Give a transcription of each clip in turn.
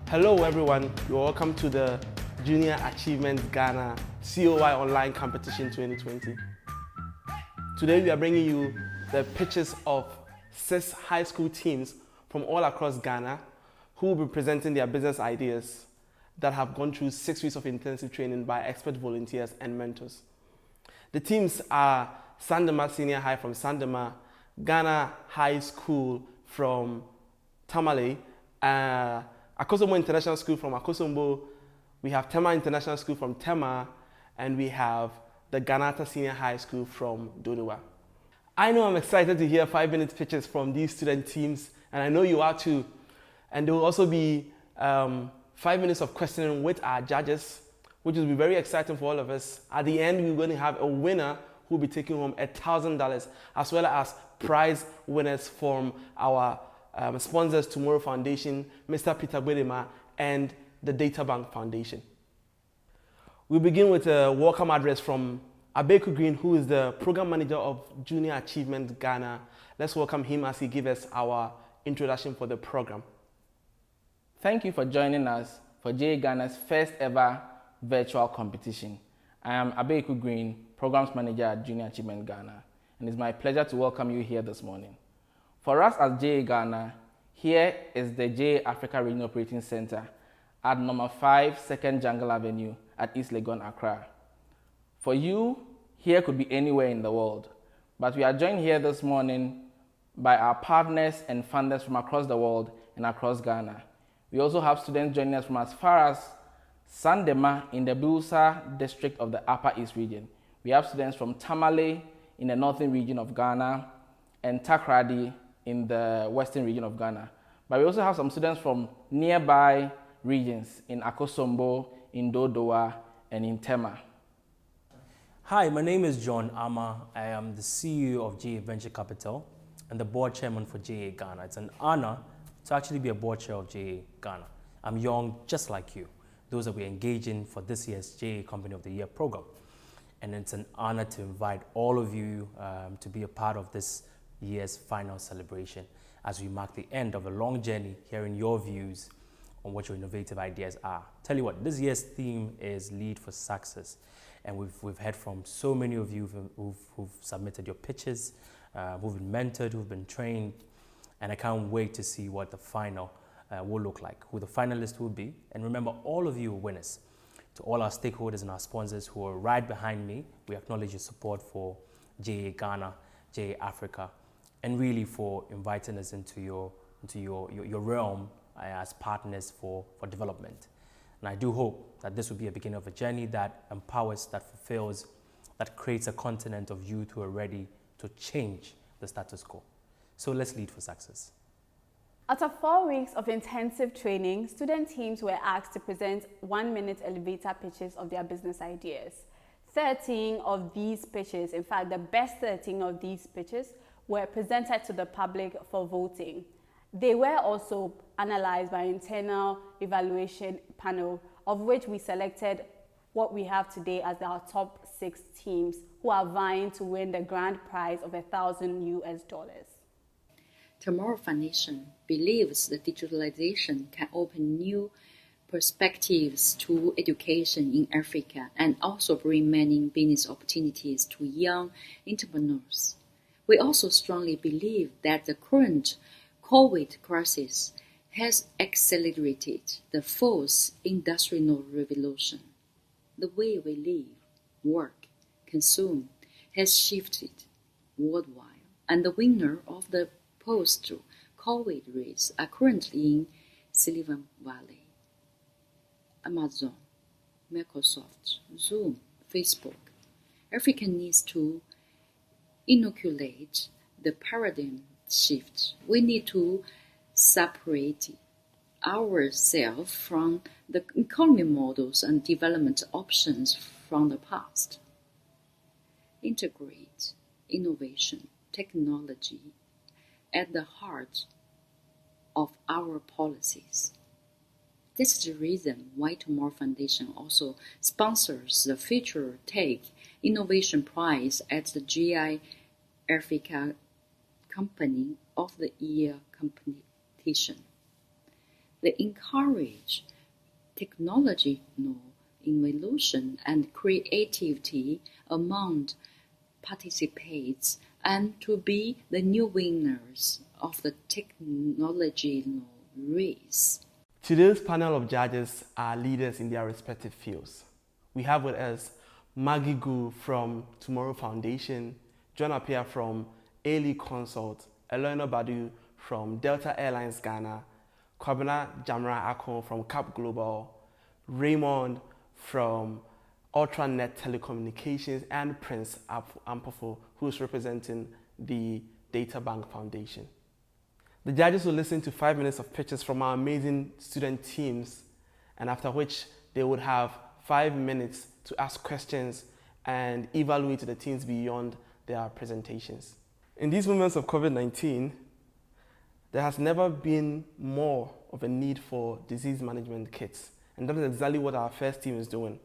Hello everyone, you're welcome to the Junior Achievement Ghana COY Online Competition 2020. Today we are bringing you the pictures of 6 high school teams from all across Ghana who will be presenting their business ideas that have gone through 6 weeks of intensive training by expert volunteers and mentors. The teams are Sandema Senior High from Sandema, Ghana High School from Tamale, Akosombo International School from Akosombo, we have Tema International School from Tema, and we have the Ganata Senior High School from Dodowa. I know I'm excited to hear 5-minute pitches from these student teams, and I know you are too. And there will also be 5 minutes of questioning with our judges, which will be very exciting for all of us. At the end, we're going to have a winner who will be taking home $1,000, as well as prize winners from our sponsors, Tomorrow Foundation, Mr. Peter Gwedema, and the Data Bank Foundation. We begin with a welcome address from Abeku Green, who is the Program Manager of Junior Achievement Ghana. Let's welcome him as he gives us our introduction for the program. Thank you for joining us for JA Ghana's first ever virtual competition. I am Abeku Green, Programs Manager at Junior Achievement Ghana, and it's my pleasure to welcome you here this morning. For us as JA Ghana, here is the JA Africa Regional Operating Center at number 5 2nd Jungle Avenue at East Legon, Accra. For you, here could be anywhere in the world, but we are joined here this morning by our partners and funders from across the world and across Ghana. We also have students joining us from as far as Sandema in the Busa district of the Upper East region. We have students from Tamale in the northern region of Ghana and Takrady in the western region of Ghana. But we also have some students from nearby regions in Akosombo, in Dodowa, and in Tema. Hi, my name is John Ama. I am the CEO of JA Venture Capital and the board chairman for JA Ghana. It's an honor to actually be a board chair of JA Ghana. I'm young, just like you, those that we're engaging for this year's JA Company of the Year program. And it's an honor to invite all of you to be a part of this year's final celebration as we mark the end of a long journey, hearing your views on what your innovative ideas are. Tell you what, this year's theme is Lead for Success. And we've heard from so many of you who've submitted your pitches, who've been mentored, who've been trained, and I can't wait to see what the final will look like, who the finalist will be. And remember, all of you are winners. To all our stakeholders and our sponsors who are right behind me, we acknowledge your support for JA Ghana, JA Africa, and really for inviting us into your realm as partners for development. And I do hope that this will be a beginning of a journey that empowers, that fulfills, that creates a continent of youth who are ready to change the status quo. So let's lead for success. After 4 weeks of intensive training, student teams were asked to present 1-minute elevator pitches of their business ideas. 13 of these pitches, in fact, the best 13 of these pitches, were presented to the public for voting. They were also analyzed by an internal evaluation panel, of which we selected what we have today as our top 6 teams who are vying to win the grand prize of $1,000. Tomorrow Foundation believes that digitalization can open new perspectives to education in Africa and also bring many business opportunities to young entrepreneurs. We also strongly believe that the current COVID crisis has accelerated the fourth industrial revolution. The way we live, work, consume has shifted worldwide, and the winner of the post-COVID race are currently in Silicon Valley. Amazon, Microsoft, Zoom, Facebook. Africa needs to inoculate the paradigm shift. We need to separate ourselves from the economy models and development options from the past. Integrate innovation, technology at the heart of our policies. This is the reason why Tomorrow Foundation also sponsors the Future Tech Innovation Prize at the GI Africa Company of the Year competition. they encourage technology innovation and creativity among participants and to be the new winners of the technology race. Today's panel of judges are leaders in their respective fields. We have with us Maggie Gu from Tomorrow Foundation, John Appiah from Ailey Consult, Eleanor Badu from Delta Airlines Ghana, Kwabena Jamra Akon from Cap Global, Raymond from Ultranet Telecommunications, and Prince Ampofo, who is representing the Data Bank Foundation. The judges will listen to 5 minutes of pitches from our amazing student teams, and after which they would have 5 minutes to ask questions and evaluate the teams beyond their presentations. In these moments of COVID-19, there has never been more of a need for disease management kits, and that is exactly what our first team is doing.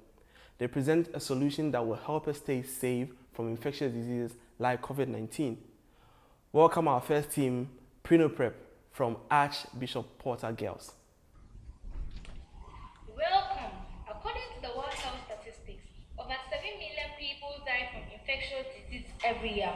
They present a solution that will help us stay safe from infectious diseases like COVID-19. Welcome our first team, Prenoprep from Archbishop Porter Girls. Welcome. According to the World Health Statistics, over 7 million people die from infectious disease every year.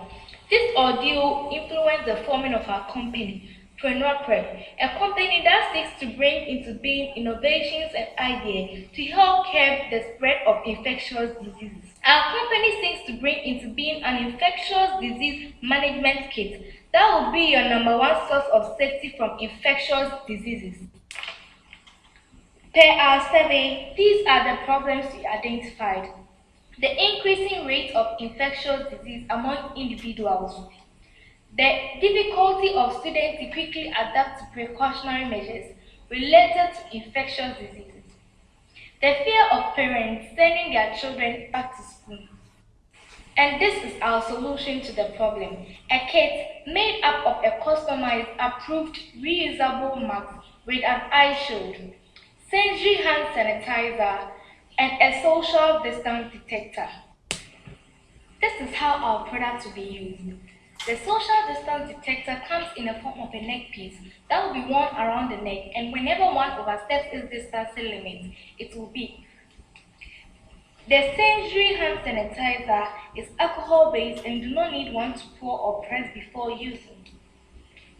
This ordeal influenced the forming of our company, Prenoprep, a company that seeks to bring into being innovations and ideas to help curb the spread of infectious diseases. Our company seeks to bring into being an infectious disease management kit that will be your number one source of safety from infectious diseases. Per our survey, these are the problems we identified. The increasing rate of infectious disease among individuals, the difficulty of students to quickly adapt to precautionary measures related to infectious diseases, the fear of parents sending their children back to school. And this is our solution to the problem, a kit made up of a customized, approved, reusable mask with an eye shield, sensory hand sanitizer, and a social distance detector. This is how our product will be used. The social distance detector comes in the form of a neck piece that will be worn around the neck, and whenever one oversteps its distancing limit, it will beep. The sensory hand sanitizer is alcohol-based and do not need one to pour or press before using.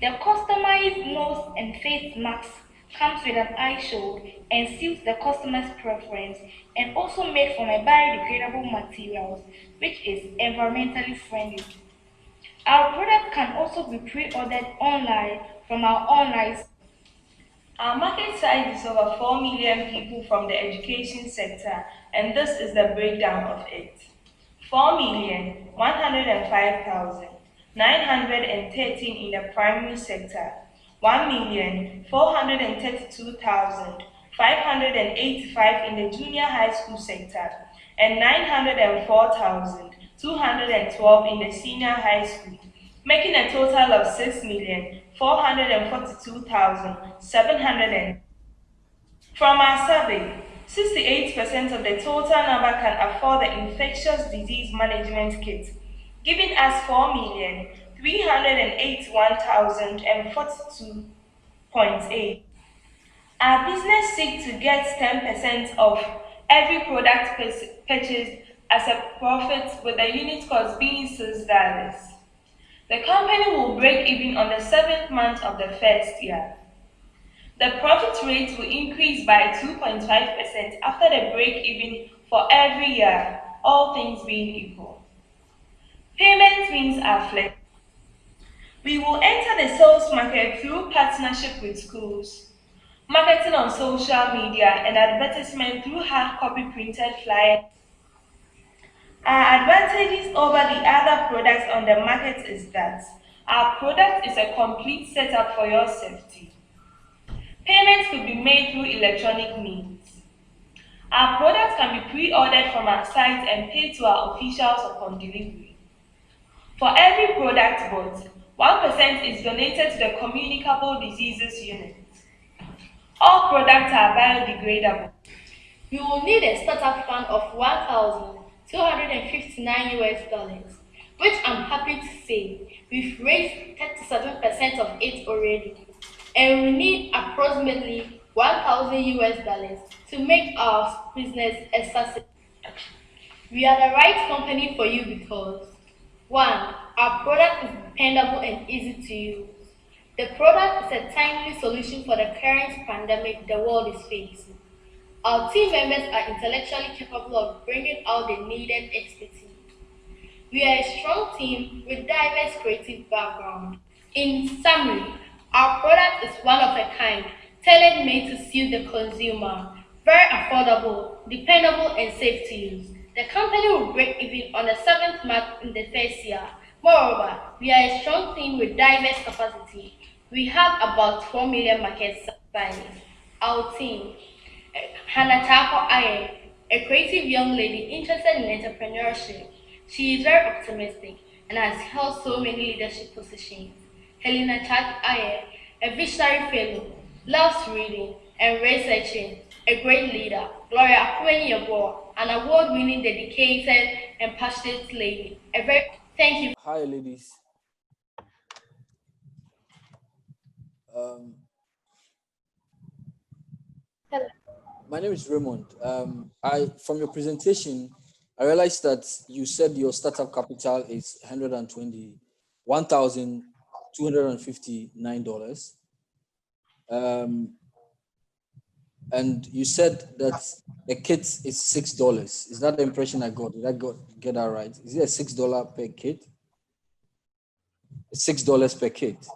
The customized nose and face mask comes with an eye shield and suits the customer's preference, and also made from a biodegradable materials, which is environmentally friendly. Our product can also be pre-ordered online from our online store. Our market size is over 4 million people from the education sector, and this is the breakdown of it. 4,105,913 in the primary sector, 1,432,585 in the junior high school sector, and 904,212 in the senior high school, making a total of 6,442,700. From our survey, 68% of the total number can afford the infectious disease management kit, giving us 4,381,042.8. Our business seeks to get 10% of every product purchased as a profit, with the unit cost being $6. The company will break even on the 7th month of the first year. The profit rate will increase by 2.5% after the break even for every year, all things being equal. Payment means are flexible. We will enter the sales market through partnership with schools, marketing on social media, and advertisement through hard copy printed flyers. Our advantages over the other products on the market is that our product is a complete setup for your safety. Payments could be made through electronic means. Our products can be pre-ordered from our site and paid to our officials upon delivery. For every product bought, 1% is donated to the Communicable Diseases Unit. All products are biodegradable. You will need a startup fund of $1,259, which I'm happy to say we've raised 37% of it already, and we need approximately $1,000 US to make our business accessible. We are the right company for you because 1. Our product is dependable and easy to use. The product is a timely solution for the current pandemic the world is facing. Our team members are intellectually capable of bringing out the needed expertise. We are a strong team with diverse creative background. In summary, our product is one of a kind, tailor-made to suit the consumer, very affordable, dependable, and safe to use. The company will break even on the seventh month in the first year. Moreover, we are a strong team with diverse capacity. We have about 4 million market size. Our team, Hannah Tapo Aye, a creative young lady interested in entrepreneurship. She is very optimistic and has held so many leadership positions. Helena Chat Aye, a visionary fellow, loves reading and researching, a great leader. Gloria Akweni Yabo, an award-winning, dedicated, and passionate lady. A very thank you. Hi, ladies. Um, Hello. my name is Raymond. I from your presentation, I realized that you said your startup capital is $121,259. And you said that a kit is $6. Is that the impression I got? Did I get that right? Is it a $6 per kit? It's $6 per kit.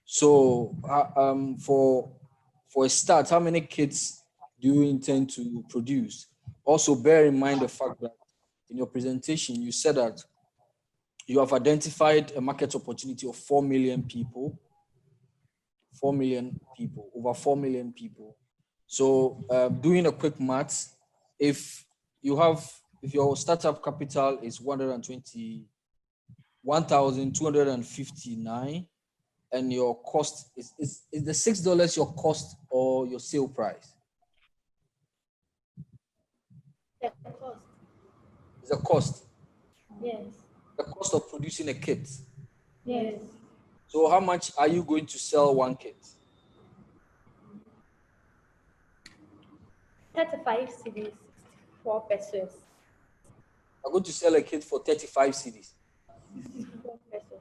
So, for a start, how many kits do you intend to produce? Also, bear in mind the fact that in your presentation, you said that you have identified a market opportunity of 4 million people, 4 million people, over 4 million people. So, doing a quick math, if your startup capital is 121,259, and your cost is the $6 your cost or your sale price? The cost. It's a cost. Yes. The cost of producing a kit. Yes. So how much are you going to sell one kit? 35 cities, 64 pesos. I'm going to sell a kit for 35 cedis. 64 pesos.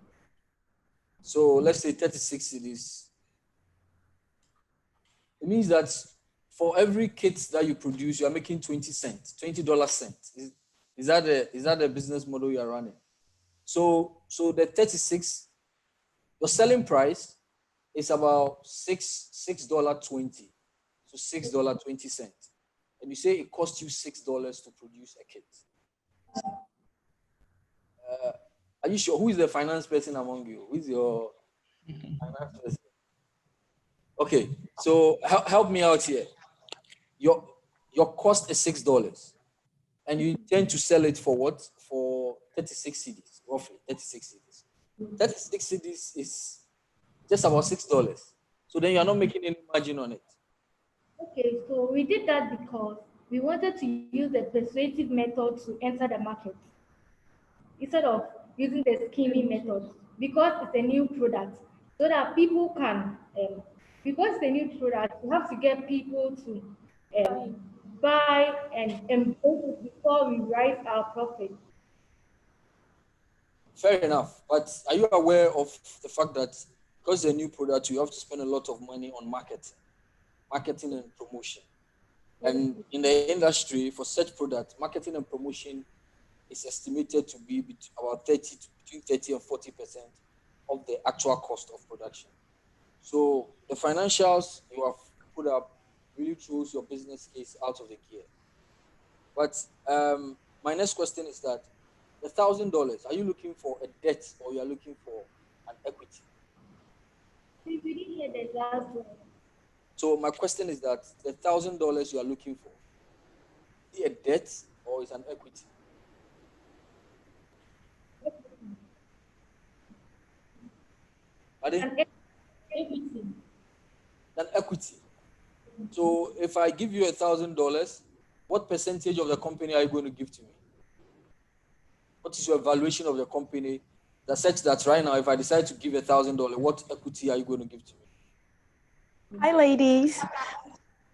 So let's say 36 cedis. It means that for every kit that you produce, you are making 20 cents, $20 cents. Is that the business model you are running? So the 36, your selling price is about $6.20. So $6.20. And you say it costs you $6 to produce a kit. Are you sure? Who is the finance person among you? Who is your finance person? Okay, so help me out here. Your cost is $6, and you intend to sell it for what? For 36 cedis, roughly 36 cedis. 36 cedis is just about $6. So then you're not making any margin on it. Okay, so we did that because we wanted to use the persuasive method to enter the market instead of using the scheming method because it's a new product so that people can, because it's a new product, we have to get people to buy and embrace it before we rise our profit. Fair enough. But are you aware of the fact that because it's a new product, you have to spend a lot of money on marketing and promotion? And in the industry, for such products, marketing and promotion is estimated to be between 30 and 40% of the actual cost of production. So the financials you have put up really throws your business case out of the gear. But my next question is that the $1,000, are you looking for a debt or you are looking for an equity? We didn't hear the last one. So my question is that the $1,000 you are looking for, is it a debt or is an equity? Pardon? An equity. An equity. So if I give you $1,000, what percentage of the company are you going to give to me? What is your valuation of the company that such that right now, if I decide to give $1,000, what equity are you going to give to me? Hi, ladies.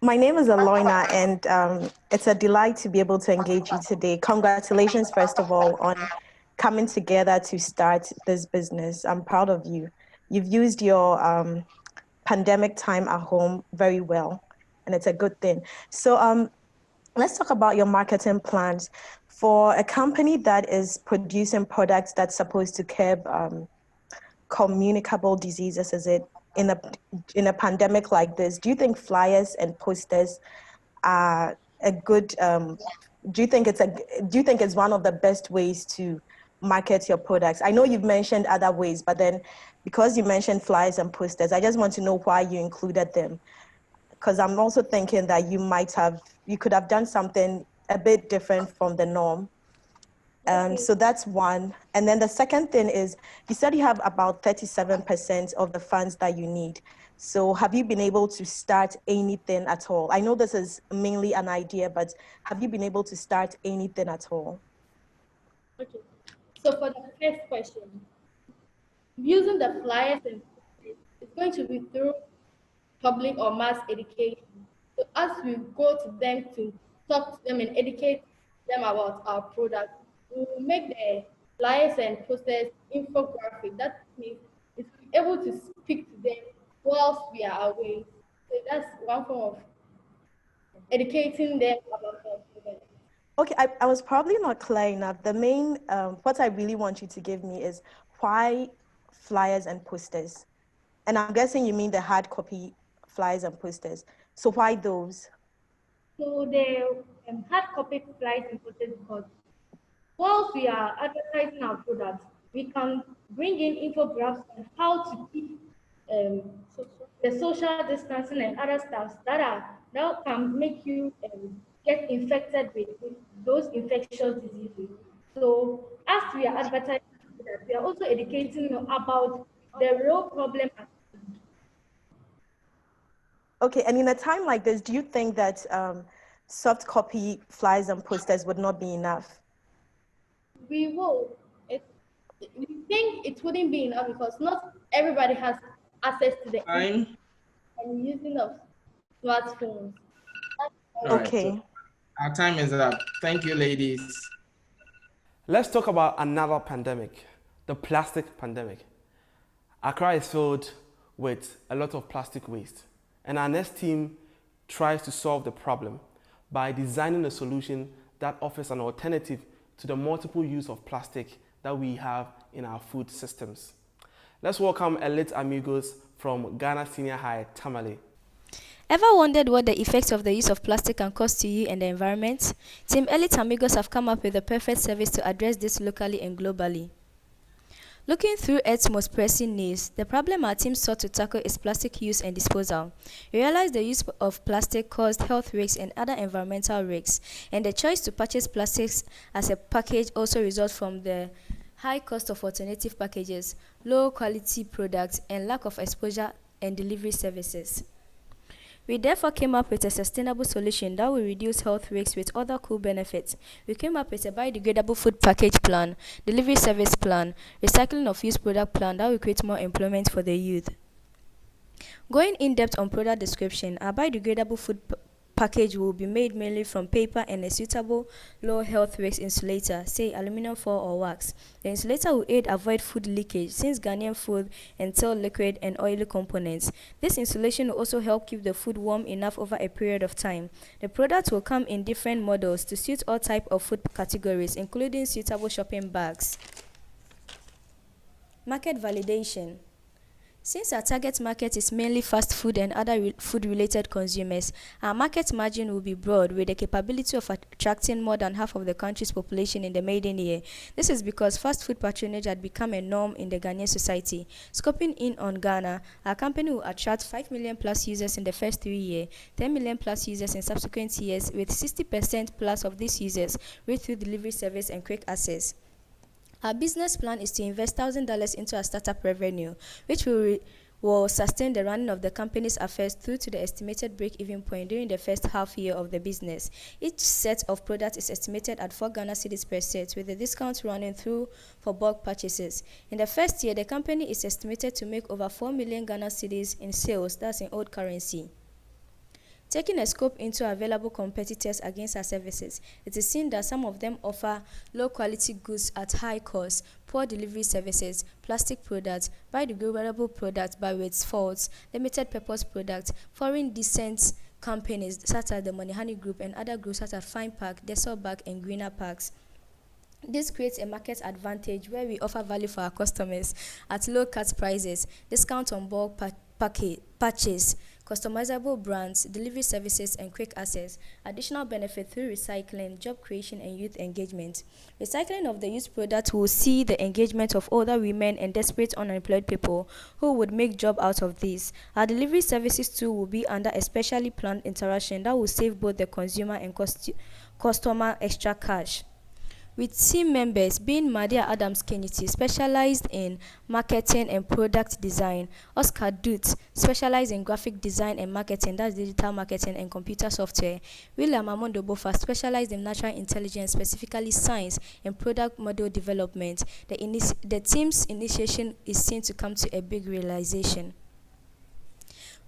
My name is Aloyna, and it's a delight to be able to engage you today. Congratulations, first of all, on coming together to start this business. I'm proud of you. You've used your pandemic time at home very well, and it's a good thing. So, let's talk about your marketing plans. For a company that is producing products that's supposed to curb communicable diseases, is it in a pandemic like this? Do you think flyers and posters are a good? Do you think it's one of the best ways to market your products? I know you've mentioned other ways, but then because you mentioned flyers and posters, I just want to know why you included them. Because I'm also thinking that you could have done something a bit different from the norm. So that's one. And then the second thing is, you said you have about 37% of the funds that you need. So have you been able to start anything at all? I know this is mainly an idea, but have you been able to start anything at all? Okay. So for the first question, using the flyers and it's going to be through public or mass education. So as we go to them to talk to them and educate them about our product, we will make the flyers and posters infographic. That means it will be able to speak to them whilst we are away. So that's one form of educating them about our product. Okay, I was probably not clear enough. The main, what I really want you to give me is why flyers and posters? And I'm guessing you mean the hard copy flyers and posters. So why those? So the hard copy flies important because whilst we are advertising our products, we can bring in infographics on how to keep um, the social distancing and other stuff that can make you get infected with those infectious diseases. So as we are advertising that, we are also educating you about the real problem. Okay, and in a time like this, do you think that soft copy flyers and posters would not be enough? We will. It, we think it wouldn't be enough because not everybody has access to the internet Time. and using of smartphones. All right. So Okay. our time is up. Thank you, ladies. Let's talk about another pandemic, the plastic pandemic. Accra is filled with a lot of plastic waste, and our next team tries to solve the problem by designing a solution that offers an alternative to the multiple use of plastic that we have in our food systems. Let's welcome Elite Amigos from Ghana Senior High, Tamale. Ever wondered what the effects of the use of plastic can cause to you and the environment? Team Elite Amigos have come up with the perfect service to address this locally and globally. Looking through Earth's most pressing needs, the problem our team sought to tackle is plastic use and disposal. We realized the use of plastic caused health risks and other environmental risks, and the choice to purchase plastics as a package also results from the high cost of alternative packages, low quality products, and lack of exposure and delivery services. We therefore came up with a sustainable solution that will reduce health risks with other cool benefits. We came up with a biodegradable food package plan, delivery service plan, recycling of used product plan that will create more employment for the youth. Going in depth on product description, our biodegradable food package will be made mainly from paper and a suitable low health risk insulator, say aluminum foil or wax. The insulator will aid avoid food leakage since Ghanaian food entail liquid and oily components. This insulation will also help keep the food warm enough over a period of time. The product will come in different models to suit all types of food categories, including suitable shopping bags. Market validation. Since our target market is mainly fast food and other food-related consumers, our market margin will be broad with the capability of attracting more than half of the country's population in the maiden year. This is because fast food patronage had become a norm in the Ghanaian society. Scoping in on Ghana, our company will attract 5 million plus users in the first 3 years, 10 million plus users in subsequent years, with 60% plus of these users reach through delivery service and quick access. Our business plan is to invest $1,000 into our startup revenue, which will will sustain the running of the company's affairs through to the estimated break-even point during the first half year of the business. Each set of products is estimated at 4 Ghana cedis per set, with the discount running through for bulk purchases. In the first year, the company is estimated to make over 4 million Ghana cedis in sales, that's in old currency. Taking a scope into available competitors against our services, it is seen that some of them offer low-quality goods at high cost, poor delivery services, plastic products, biodegradable products but with faults, limited-purpose products, foreign descent companies such as the Money Group and other groups such as Fine Park, Desolback, and Greener Parks. This creates a market advantage where we offer value for our customers at low cut prices, discount on bulk purchase, customizable brands, delivery services, and quick access. Additional benefit through recycling, job creation, and youth engagement. Recycling of the used product will see the engagement of older women and desperate unemployed people who would make job out of this. Our delivery services too will be under a specially planned interaction that will save both the consumer and customer extra cash. With team members being Madia Adams Kenyiti, specialized in marketing and product design, Oscar Dutz, specialized in graphic design and marketing, that's digital marketing and computer software, William Amondo Bofa, specialized in natural intelligence, specifically science and product model development. The team's initiation is seen to come to a big realization.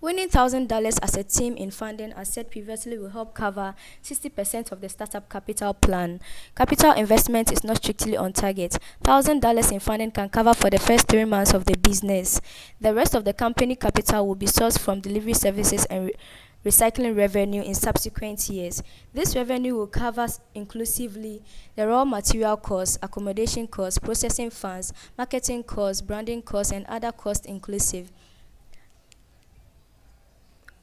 Winning $1,000 as a team in funding, as said previously, will help cover 60% of the startup capital plan. Capital investment is not strictly on target. $1,000 in funding can cover for the first 3 months of the business. The rest of the company capital will be sourced from delivery services and recycling revenue in subsequent years. This revenue will cover inclusively the raw material costs, accommodation costs, processing funds, marketing costs, branding costs, and other costs inclusive.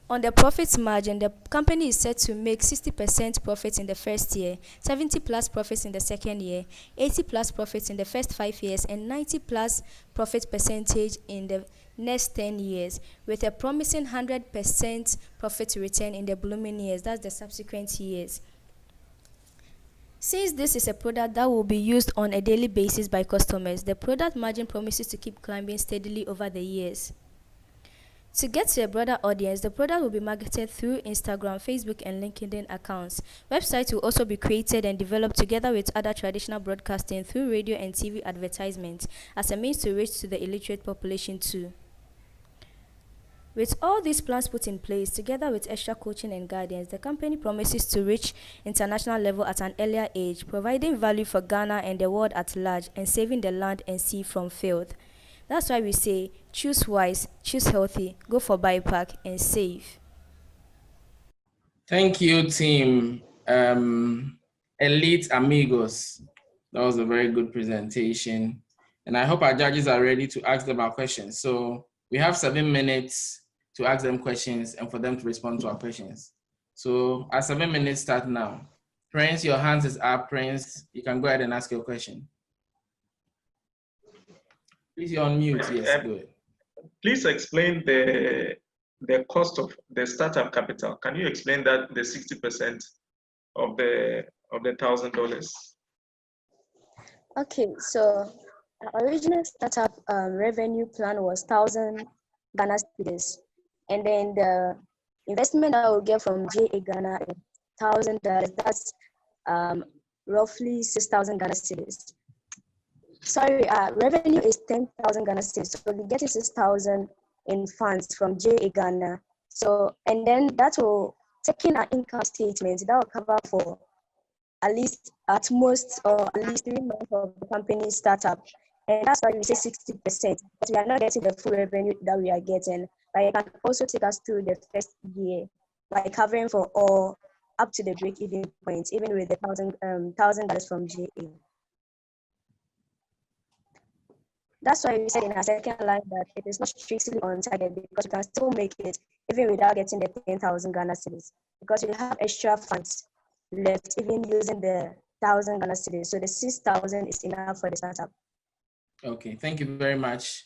On the profits margin, the company is set to make 60% profits in the first year, 70 plus profits in the second year, 80 plus profits in the first 5 years, and 90 plus profit percentage in the next 10 years, with a promising 100% profit return in the blooming years, that's the subsequent years. Since this is a product that will be used on a daily basis by customers, the product margin promises to keep climbing steadily over the years. To get to a broader audience, the product will be marketed through Instagram, Facebook, and LinkedIn accounts. Websites will also be created and developed together with other traditional broadcasting through radio and TV advertisements as a means to reach to the illiterate population too. With all these plans put in place, together with extra coaching and guidance, the company promises to reach international level at an earlier age, providing value for Ghana and the world at large, and saving the land and sea from filth. That's why we say, choose wise, choose healthy, go for buyback, and save. Thank you, team. Elite amigos. That was a very good presentation. And I hope our judges are ready to ask them our questions. So we have 7 minutes to ask them questions and for them to respond to our questions. So our 7 minutes start now. Prince, your hands is up. Prince, you can go ahead and ask your question. Please, you're on mute. Yes, go ahead. Please explain the cost of the startup capital. Can you explain that, the 60% of the $1,000? Okay, so our original startup revenue plan was 1,000 Ghana cedis, and then the investment that we'll get from JA Ghana is $1,000. That's roughly 6,000 Ghana cedis. Sorry, revenue is 10,000 Ghana cedis, so we get 6,000 in funds from JA Ghana. So, and then that will, taking our income statement, that will cover for at least, at most, or at least 3 months of the company's startup. And that's why we say 60%, but we are not getting the full revenue that we are getting. But it can also take us through the first year by covering for all up to the break-even point, even with the $1,000 from JA. That's why we said in our second line that it is not strictly on target, because we can still make it even without getting the 10,000 Ghana cedis, because we have extra funds left even using the 1,000 Ghana cedis. So the 6,000 is enough for the startup. Okay, thank you very much.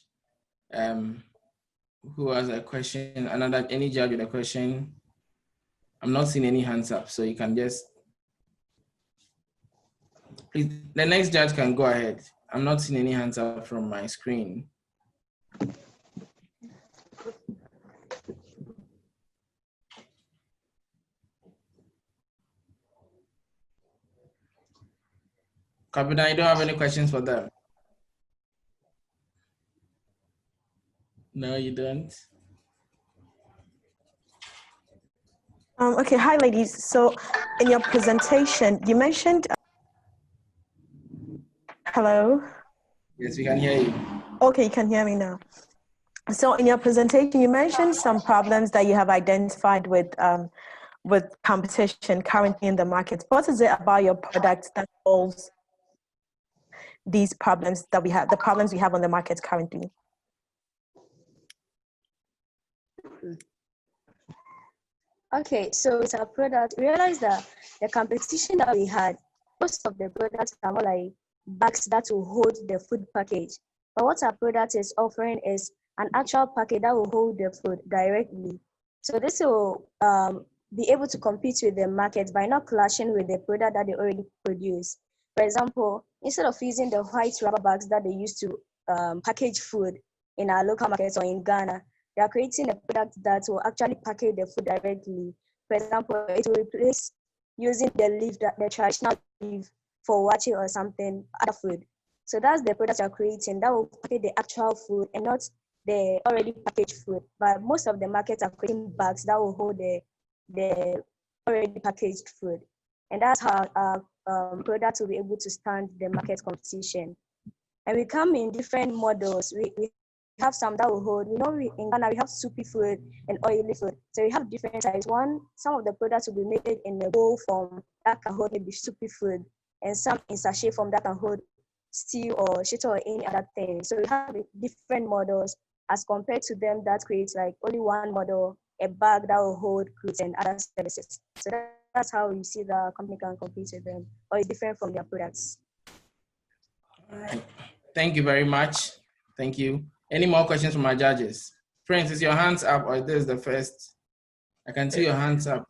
Who has a question? Any judge with a question? I'm not seeing any hands up, so you can just, please, the next judge can go ahead. I'm not seeing any hands up from my screen. Kabina, you don't have any questions for them? No, you don't. Okay, hi ladies. So in your presentation, you mentioned, hello? Yes, we can hear you. Okay, you can hear me now. So in your presentation, you mentioned some problems that you have identified with competition currently in the market. What is it about your product that solves these problems that we have, the problems we have on the market currently? Okay, so with our product, we realized that the competition that we had, most of the products are more like bags that will hold the food package. But what our product is offering is an actual package that will hold the food directly. So this will be able to compete with the market by not clashing with the product that they already produce. For example, instead of using the white rubber bags that they use to package food in our local markets or in Ghana, they are creating a product that will actually package the food directly. For example, it will replace using the traditional leaf for wachi or something, other food. So that's the product you're creating that will package the actual food and not the already packaged food. But most of the markets are creating bags that will hold the already packaged food. And that's how our product will be able to stand the market competition. And we come in different models. We have some that will hold, in Ghana, we have soupy food and oily food. So we have different types. Some of the products will be made in a bowl form that can hold maybe soupy food, and some in sachet form that can hold stew or shito or any other thing. So we have different models as compared to them that creates like only one model, a bag that will hold goods and other services. So that's how you see the company can compete with them, or it's different from their products. All right. Thank you very much. Thank you. Any more questions from our judges? Prince, is your hands up or this is the first? I can see your hands up.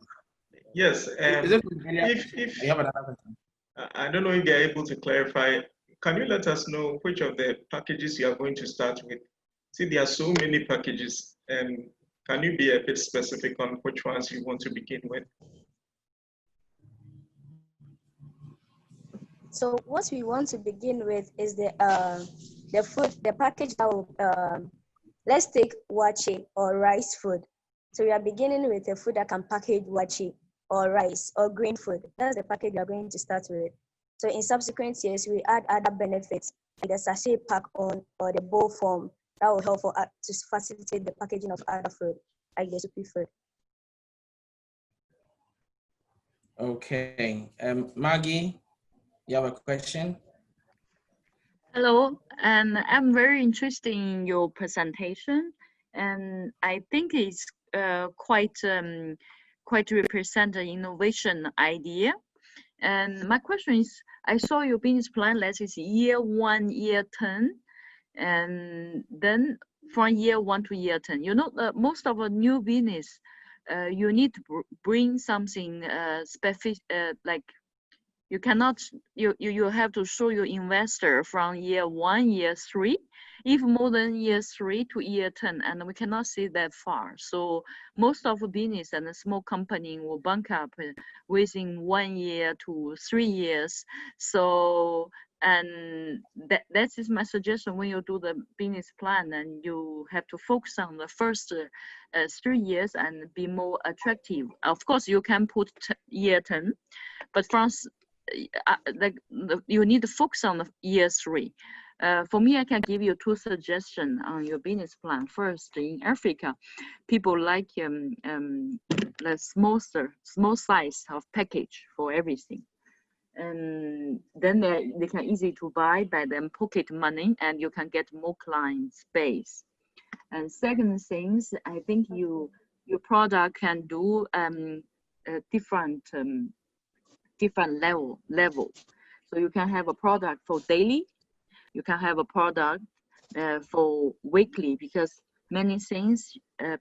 Yes. If you have another question. I don't know if they're able to clarify. Can you let us know which of the packages you are going to start with? See, there are so many packages. Can you be a bit specific on which ones you want to begin with? So what we want to begin with is the package that will, let's take wachi or rice food. So we are beginning with a food that can package wachi or rice or green food. That's the package we are going to start with. So in subsequent years, we add other benefits like the sachet pack on or the bowl form that will help to facilitate the packaging of other food, like the soupy food. Okay. Maggie, you have a question? Hello, and I'm very interested in your presentation, and I think it's quite represent an innovation idea. And my question is, I saw your business plan, let's say year 1, year 10, and then from year 1 to year 10. Most of a new business, you need to bring something specific, like you cannot, you have to show your investor from year 1, year 3, if more than year 3 to year 10, and we cannot see that far. So most of the business and a small company will bank up within 1 year to 3 years. So, and that is my suggestion when you do the business plan, and you have to focus on the first 3 years and be more attractive. Of course, you can put year 10, but from you need to focus on the year 3. For me, I can give you 2 suggestions on your business plan. First, in Africa, people like the small size of package for everything, and then they can easy to buy by them pocket money, and you can get more client space. And second things, I think your product can do different level. So you can have a product for daily, you can have a product for weekly, because many things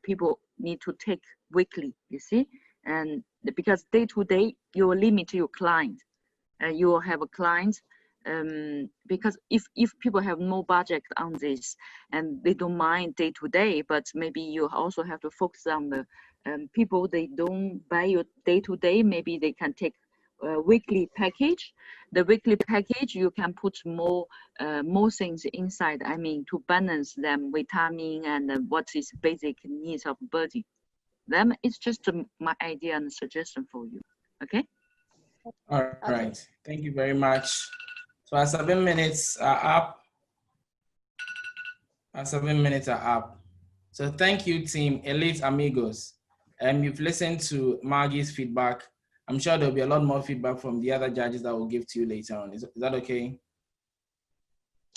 people need to take weekly, you see, and because day to day you will limit your client. You will have a client because if people have no budget on this and they don't mind day to day, but maybe you also have to focus on the people they don't buy your day to day, maybe they can take weekly package. The weekly package, you can put more things inside. I mean, to balance them, vitamin and what is basic needs of body. Then it's just my idea and suggestion for you. Okay. All right. Thank you very much. So our 7 minutes are up. Our 7 minutes are up. So thank you, team Elite Amigos. You've listened to Maggie's feedback. I'm sure there'll be a lot more feedback from the other judges that will give to you later on. Is that okay?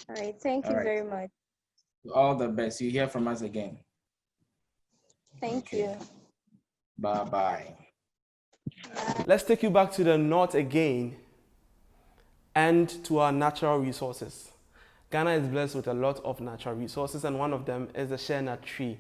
All right. Thank you very much. All the best. You hear from us again. Thank you. Bye-bye. Let's take you back to the north again and to our natural resources. Ghana is blessed with a lot of natural resources, and one of them is the shea nut tree,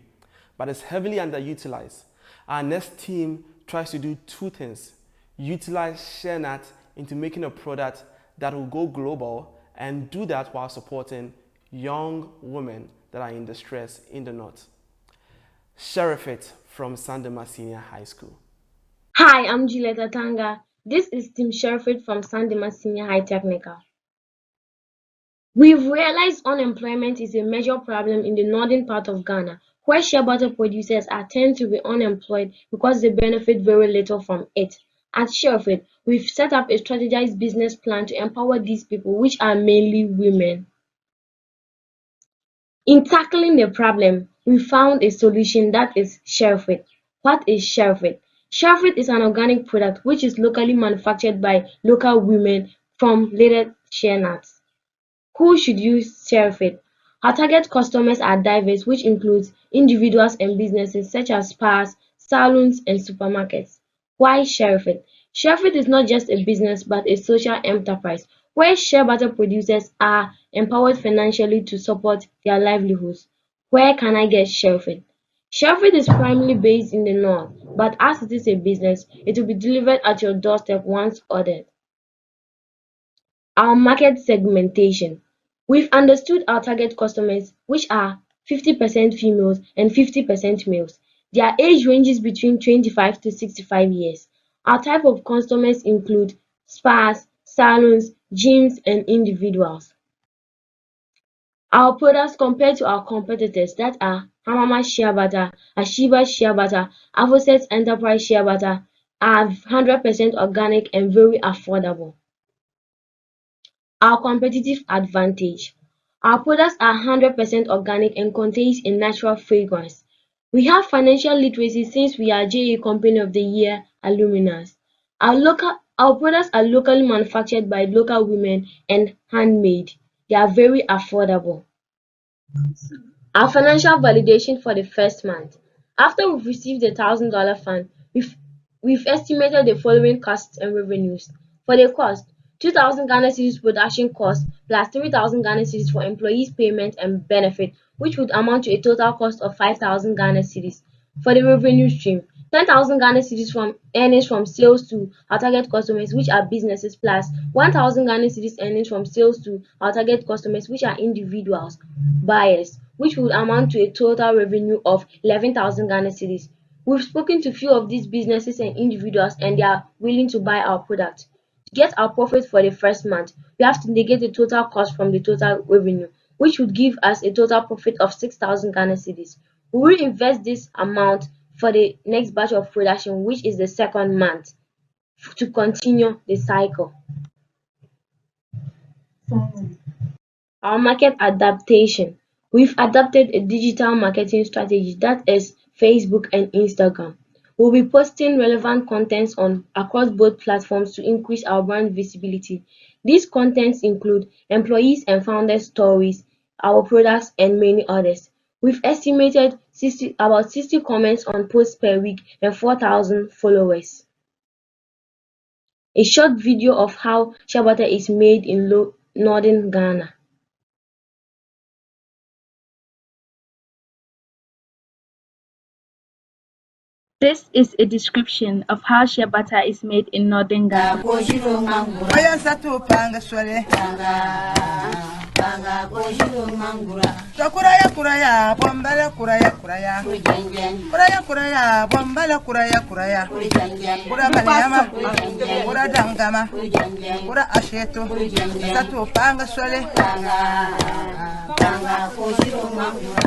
but it's heavily underutilized. Our next team tries to do two things: utilize shea nut into making a product that will go global, and do that while supporting young women that are in distress in the north. Sherifit from Sandema Senior High School. Hi, I'm Juliet Atanga. This is Tim Sherford from Sandema Senior High Technical. We've realized unemployment is a major problem in the northern part of Ghana, where shea butter producers tend to be unemployed because they benefit very little from it. At Sherford, we've set up a strategized business plan to empower these people, which are mainly women. In tackling the problem, we found a solution that is Sherford. What is Sherford? Sherford is an organic product which is locally manufactured by local women from later shea nuts. Who should use Sherford? Our target customers are diverse, which includes individuals and businesses such as spas, salons, and supermarkets. Why Sherford? Sherford is not just a business but a social enterprise where shea butter producers are empowered financially to support their livelihoods. Where can I get Sherford? Sherford is primarily based in the north, but as it is a business, it will be delivered at your doorstep once ordered. Our market segmentation. We've understood our target customers, which are 50% females and 50% males. Their age ranges between 25 to 65 years. Our type of customers include spas, salons, gyms, and individuals. Our products compared to our competitors that are Hamama Shea Butter, Ashiba Shea Butter, Avoset Enterprise Shea Butter are 100% organic and very affordable. Our competitive advantage. Our products are 100% organic and contains a natural fragrance. We have financial literacy since we are JA Company of the Year alumnus. Our products are locally manufactured by local women and handmade. They are very affordable. Our financial validation for the first month. After we've received the $1,000 fund, we've estimated the following costs and revenues. For the cost, 2,000 Ghana cedis production cost plus 3,000 Ghana cedis for employees' payment and benefit, which would amount to a total cost of 5,000 Ghana cedis. For the revenue stream, 10,000 Ghana cedis from earnings from sales to our target customers, which are businesses, plus 1,000 Ghana cedis earnings from sales to our target customers, which are individuals, buyers, which would amount to a total revenue of 11,000 Ghana cedis. We've spoken to few of these businesses and individuals, and they are willing to buy our product. To get our profit for the first month, we have to negate the total cost from the total revenue, which would give us a total profit of 6,000 Ghana cedis. We will invest this amount for the next batch of production, which is the second month, to continue the cycle. Our market adaptation. We've adapted a digital marketing strategy that is Facebook and Instagram. We'll be posting relevant contents across both platforms to increase our brand visibility. These contents include employees and founders stories, our products, and many others. We've estimated about 60 comments on posts per week and 4,000 followers. A short video of how shea butter is made in northern Ghana. This is a description of how shea butter is made in northern Ghana. Kuraya kuraya, bombala kuraya kuraya. Kuraya kuraya, bombala kuraya kuraya. Kura maniama, kura dangama, kura asheto. Satu panga sole.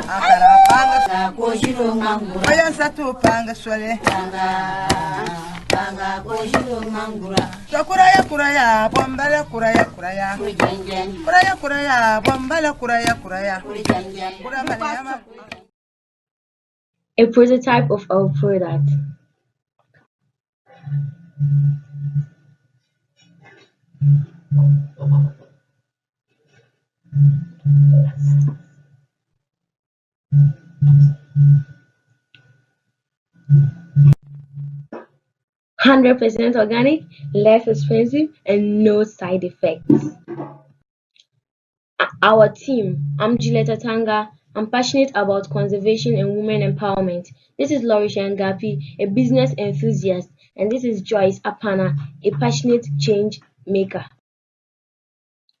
Akara panga Oya satu panga sole. Kuraya kuraya, bombala kuraya kuraya. Kuraya kuraya, bombala kuraya kuraya. Kura maniama. A prototype of our product. %100% organic, less expensive, and no side effects. Our team, I'm Julieta Tanga. I'm passionate about conservation and women empowerment. This is Laurie Shangapi, a business enthusiast, and this is Joyce Apana, a passionate change maker.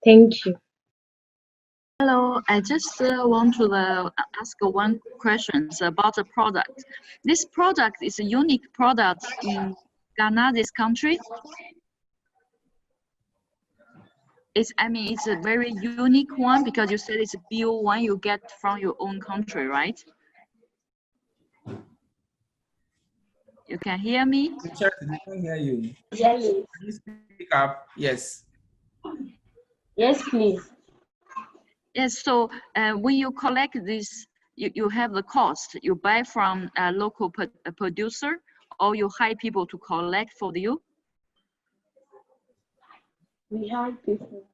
Thank you. Hello, I just want to ask one question about the product. This product is a unique product in Ghana, this country. It's a very unique one because you said it's a BO1 you get from your own country, right? You can hear me? I can hear you. Yes. Can you speak up? Yes. Yes, please. Yes, so when you collect this, you have the cost. You buy from a local producer or you hire people to collect for you? We hire people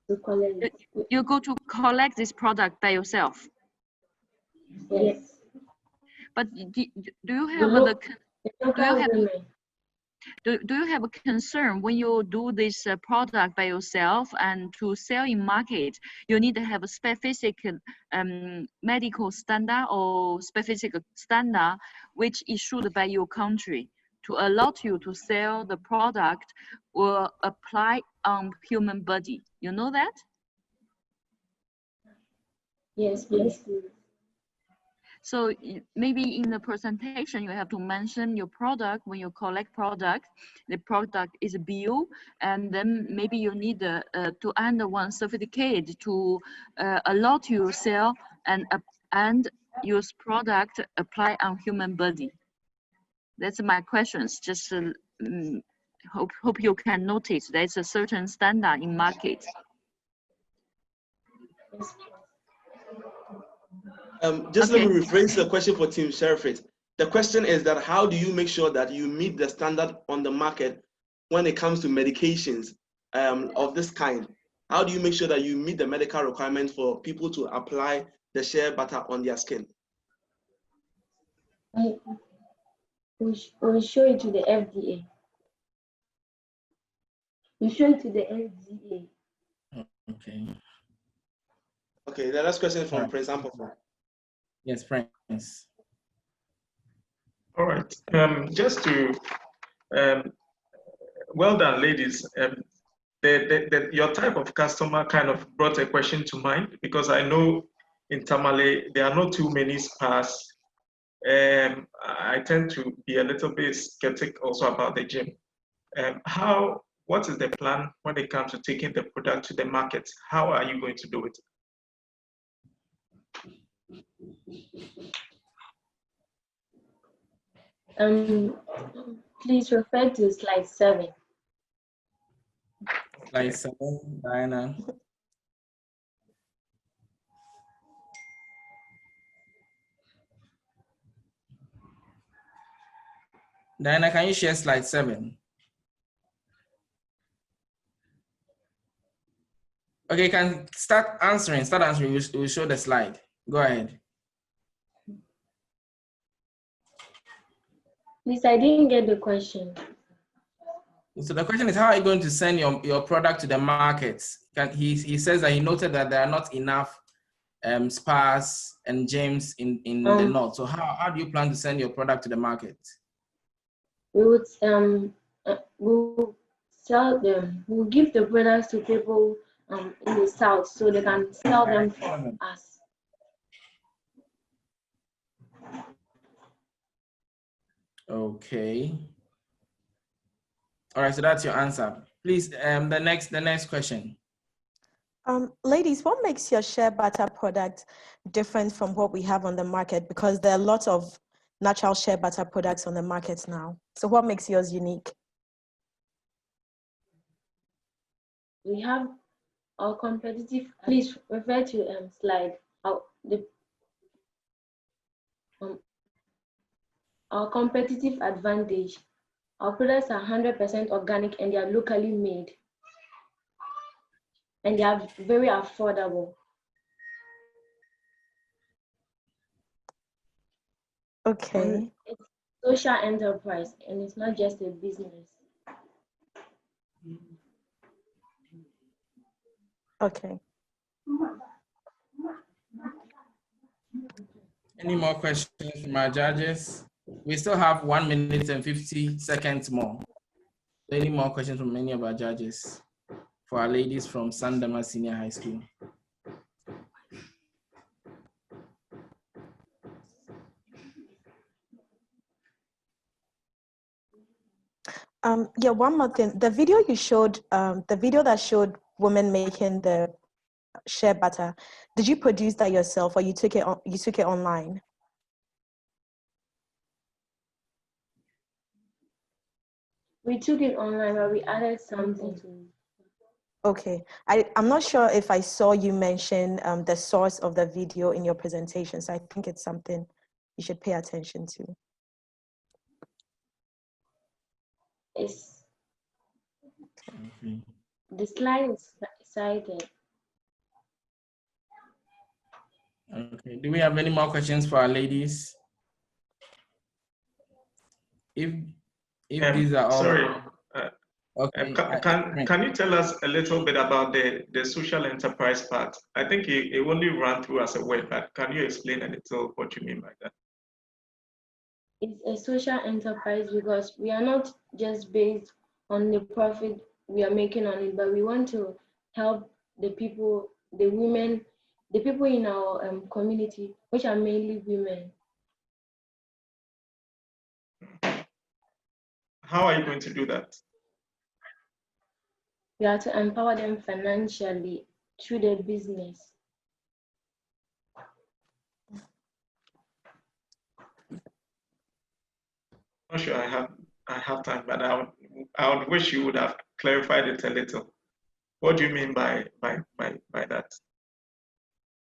to collect. You go to collect this product by yourself? Yes. But do you have do you have a concern when you do this product by yourself and to sell in market, you need to have a specific medical standard or specific standard which issued by your country to allow you to sell the product or apply on human body? You know that? Yes, please. So maybe in the presentation, you have to mention your product. When you collect product, the product is a bio, and then maybe you need to earn one certificate to allow you to sell and use product apply on human body. That's my questions. Just hope you can notice there's a certain standard in market. Just let me rephrase the question for Team Sherifit. The question is that how do you make sure that you meet the standard on the market when it comes to medications of this kind? How do you make sure that you meet the medical requirements for people to apply the shea butter on their skin? We show it to the FDA. We show it to the FDA. Okay. Okay, the last question from Prince Ampofa. Yes, Prince. All right. Just to, well done, ladies. Your type of customer kind of brought a question to mind because I know in Tamale there are not too many spas. I tend to be a little bit skeptic also about the gym. What is the plan when it comes to taking the product to the market? How are you going to do it? Please refer to slide 7. Slide 7, Diana. Diana, can you share slide 7? Okay, you can start answering. We'll show the slide. Go ahead. Please, I didn't get the question. So the question is, how are you going to send your product to the market? He says that he noted that there are not enough spas and gyms in the north. So how do you plan to send your product to the market? We would we'll sell them. We'll give the products to people in the south, so they can sell them for us. Okay. All right, so that's your answer. Please, the next question. Ladies, what makes your shea butter product different from what we have on the market? Because there are lots of natural shea butter products on the market now. So what makes yours unique? We have our competitive, please refer to slide. Our competitive advantage. Our products are 100% organic and they are locally made. And they are very affordable. Okay. And it's social enterprise and it's not just a business. Okay. Any more questions from our judges? We still have 1 minute and 50 seconds more. Any more questions from any of our judges for our ladies from Sandama Senior High School? Yeah, one more thing. The video you showed, the video that showed women making the shea butter, did you produce that yourself or you took it online? We took it online, but we added something to it. Okay. I'm not sure if I saw you mention the source of the video in your presentation, so I think it's something you should pay attention to. It's the slide is cited. Okay. Do we have any more questions for our ladies? If these are all. Sorry. Okay. Can you tell us a little bit about the social enterprise part? I think it only ran through as a word, but can you explain a little what you mean by that? It's a social enterprise because we are not just based on the profit we are making on it, but we want to help the people, the women, the people in our community, which are mainly women. How are you going to do that? We are to empower them financially through their business. Not sure I have time, but I would wish you would have clarified it a little. What do you mean by that?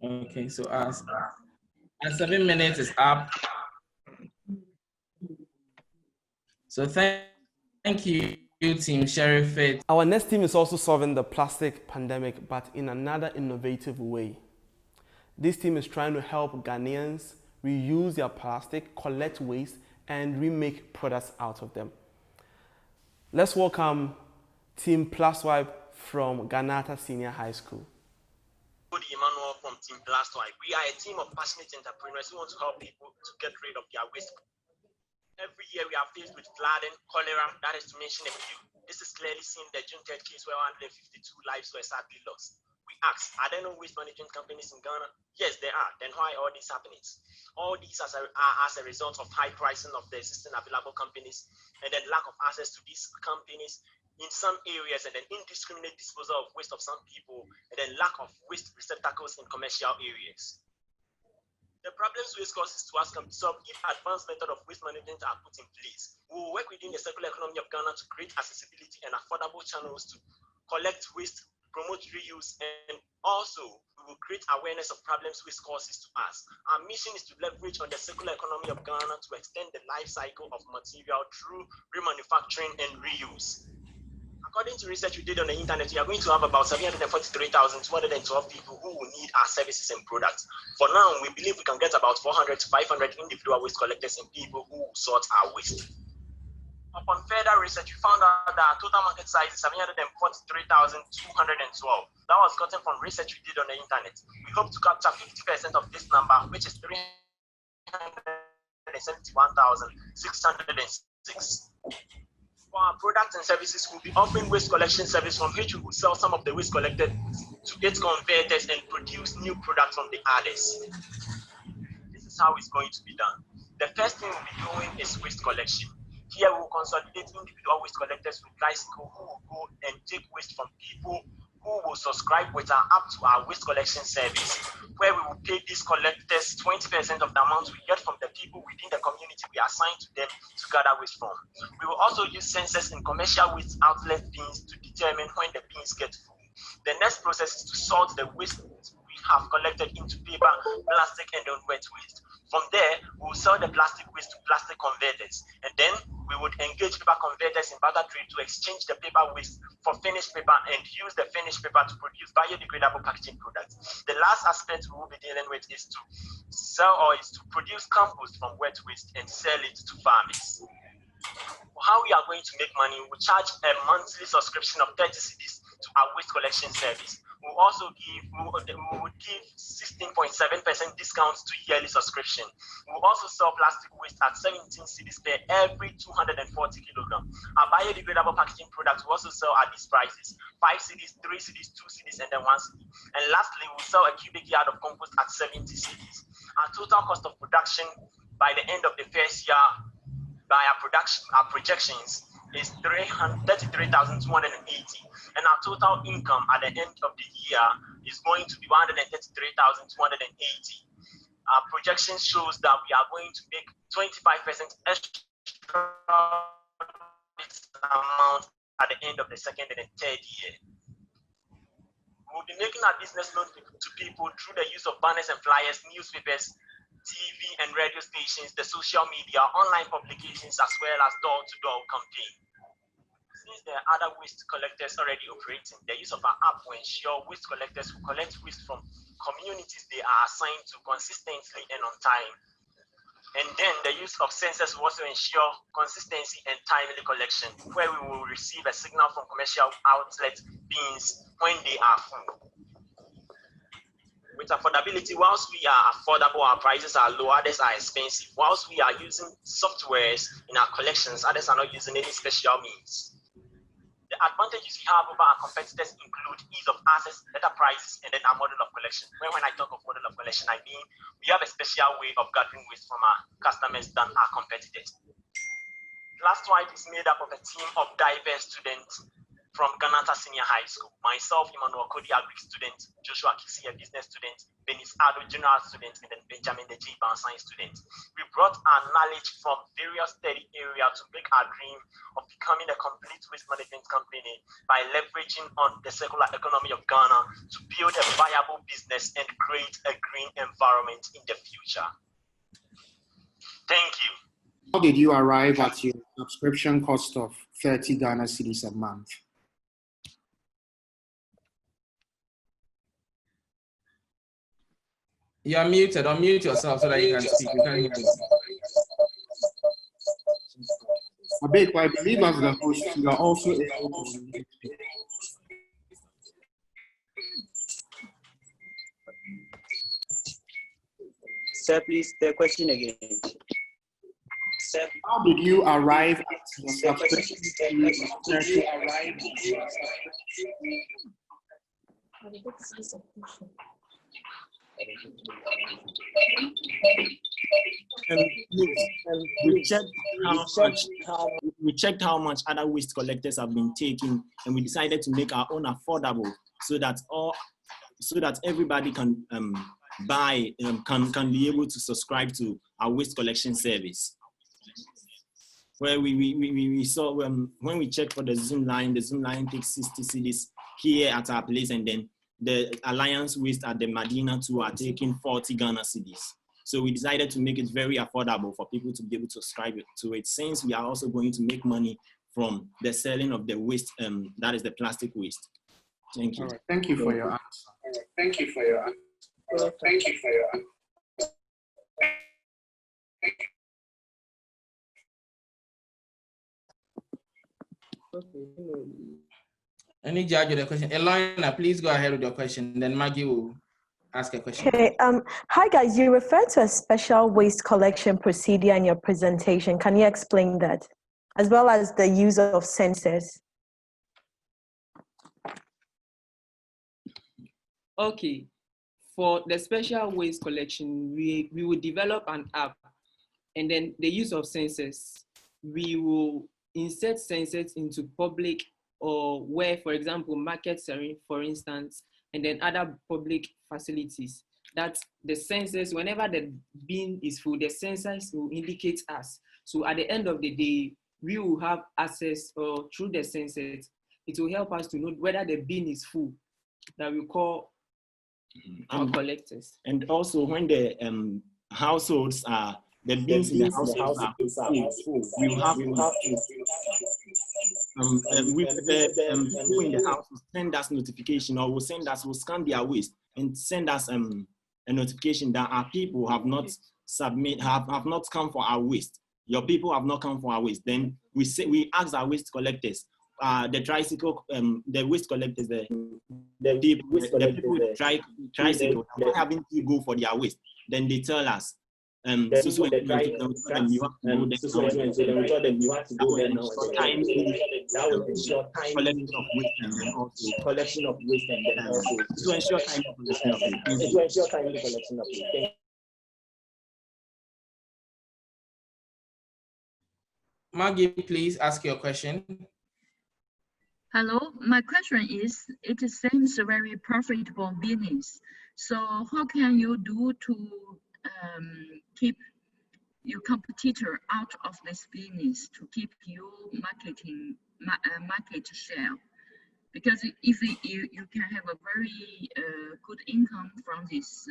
Okay, so as 7 minutes is up. So thank you, Team Sheriff. Our next team is also solving the plastic pandemic, but in another innovative way. This team is trying to help Ghanaians reuse their plastic, collect waste, and remake products out of them. Let's welcome Team Plaswipe from Ghanata Senior High School. Emmanuel from Team Plaswipe. We are a team of passionate entrepreneurs who want to help people to get rid of their waste. Every year we are faced with flooding, cholera, that is to mention a few. This is clearly seen in the June 3rd case where 152 lives were sadly lost. We ask, are there no waste management companies in Ghana? Yes, there are. Then why all these happenings? All these are as a result of high pricing of the existing available companies and then lack of access to these companies in some areas and then indiscriminate disposal of waste of some people and then lack of waste receptacles in commercial areas. The problems waste causes to us can be solved if advanced methods of waste management are put in place. We will work within the circular economy of Ghana to create accessibility and affordable channels to collect waste, promote reuse, and also we will create awareness of problems waste causes to us. Our mission is to leverage on the circular economy of Ghana to extend the life cycle of material through remanufacturing and reuse. According to research we did on the internet, we are going to have about 743,212 people who will need our services and products. For now, we believe we can get about 400 to 500 individual waste collectors and people who will sort our waste. Upon further research, we found out that our total market size is 743,212. That was gotten from research we did on the internet. We hope to capture 50% of this number, which is 371,606. For our products and services, we'll be offering waste collection service from which we will sell some of the waste collected to get converters and produce new products from the others. This is how it's going to be done. The first thing we'll be doing is waste collection. Here we'll consolidate individual waste collectors with bicycle who will go and take waste from people who will subscribe with our app to our waste collection service, where we will pay these collectors 20% of the amount we get from the people within the community we assign to them to gather waste from. We will also use sensors in commercial waste outlet bins to determine when the bins get full. The next process is to sort the waste we have collected into paper, plastic, and wet waste. From there, we will sell the plastic waste to plastic converters, and then we would engage paper converters in barter trade to exchange the paper waste for finished paper and use the finished paper to produce biodegradable packaging products. The last aspect we will be dealing with is to sell or is to produce compost from wet waste and sell it to farmers. How we are going to make money, we charge a monthly subscription of 30 cedis to our waste collection service. We will give 16.7% discounts to yearly subscription. We will also sell plastic waste at 17 cedis per every 240 kilograms. Our biodegradable packaging products will also sell at these prices: 5 cedis, 3 cedis, 2 cedis, and then 1 cedi. And lastly, we will sell a cubic yard of compost at 70 cedis. Our total cost of production by the end of the first year, by our projections, is 33,280, and our total income at the end of the year is going to be 133,280. Our projection shows that we are going to make 25% extra this amount at the end of the second and the third year. We'll be making our business known to people through the use of banners and flyers, newspapers, TV and radio stations, the social media, online publications, as well as door-to-door campaign. Since there are other waste collectors already operating, the use of our app will ensure waste collectors will collect waste from communities they are assigned to consistently and on time. And then the use of sensors will also ensure consistency and timely collection, where we will receive a signal from commercial outlet bins when they are full. With affordability, whilst we are affordable, our prices are low, others are expensive. Whilst we are using softwares in our collections, others are not using any special means. The advantages we have over our competitors include ease of access, better prices, and then our model of collection. When I talk of model of collection, I mean we have a special way of gathering waste from our customers than our competitors. Class-wide is made up of a team of diverse students from Ganata Senior High School. Myself, Emmanuel Kodi, Agric student, Joshua Kisi, a business student, Benis Ado, general student, and then Benjamin the J. Science student. We brought our knowledge from various study areas to make our dream of becoming a complete waste management company by leveraging on the circular economy of Ghana to build a viable business and create a green environment in the future. Thank you. How did you arrive at your subscription cost of 30 Ghana cedis a month? You are muted. Unmute yourself so that you can speak. We can't hear you. I believe as the host, you are also able to speak. Sir, please, the question again. Sir, how did you arrive at your subscription? We checked how much other waste collectors have been taking, and we decided to make our own affordable so that everybody can can be able to subscribe to our waste collection service. Where we saw when we checked for the Zoom line takes 60 cedis here at our place, and then the Alliance Waste at the Medina too are taking 40 Ghana cedis. So we decided to make it very affordable for people to be able to subscribe to it, since we are also going to make money from the selling of the waste, that is the plastic waste. Thank you. All right. Thank you for your answer. Thank you for your answer. Thank you for your answer. Any judge with a question? Elena, please go ahead with your question. Then Maggie will ask a question. Okay. Hi guys. You referred to a special waste collection procedure in your presentation. Can you explain that, as well as the use of sensors? Okay, for the special waste collection, we will develop an app, and then the use of sensors. We will insert sensors into public or where, for example, markets, for instance, and then other public facilities. That the sensors, whenever the bin is full, the sensors will indicate us. So at the end of the day, we will have access, or through the sensors, it will help us to know whether the bin is full, that we call our collectors. And also when the households are, the bins in the households are full, we will have to, with the people in the house will send us notification, or will scan their waste and send us a notification that our people have not have not come for our waste. Your people have not come for our waste. Then we ask our waste collectors, the tricycle, the waste collectors, the people with tricycle, not having to go for their waste. Then they tell us, you have to go there now. Collection of waste and then also collection of waste and then also to ensure timely collection of waste. Maggie, please ask your question. Hello, my question is, it seems a very profitable business. So how can you do to keep your competitor out of this business, to keep your market share? Because if you can have a very good income from this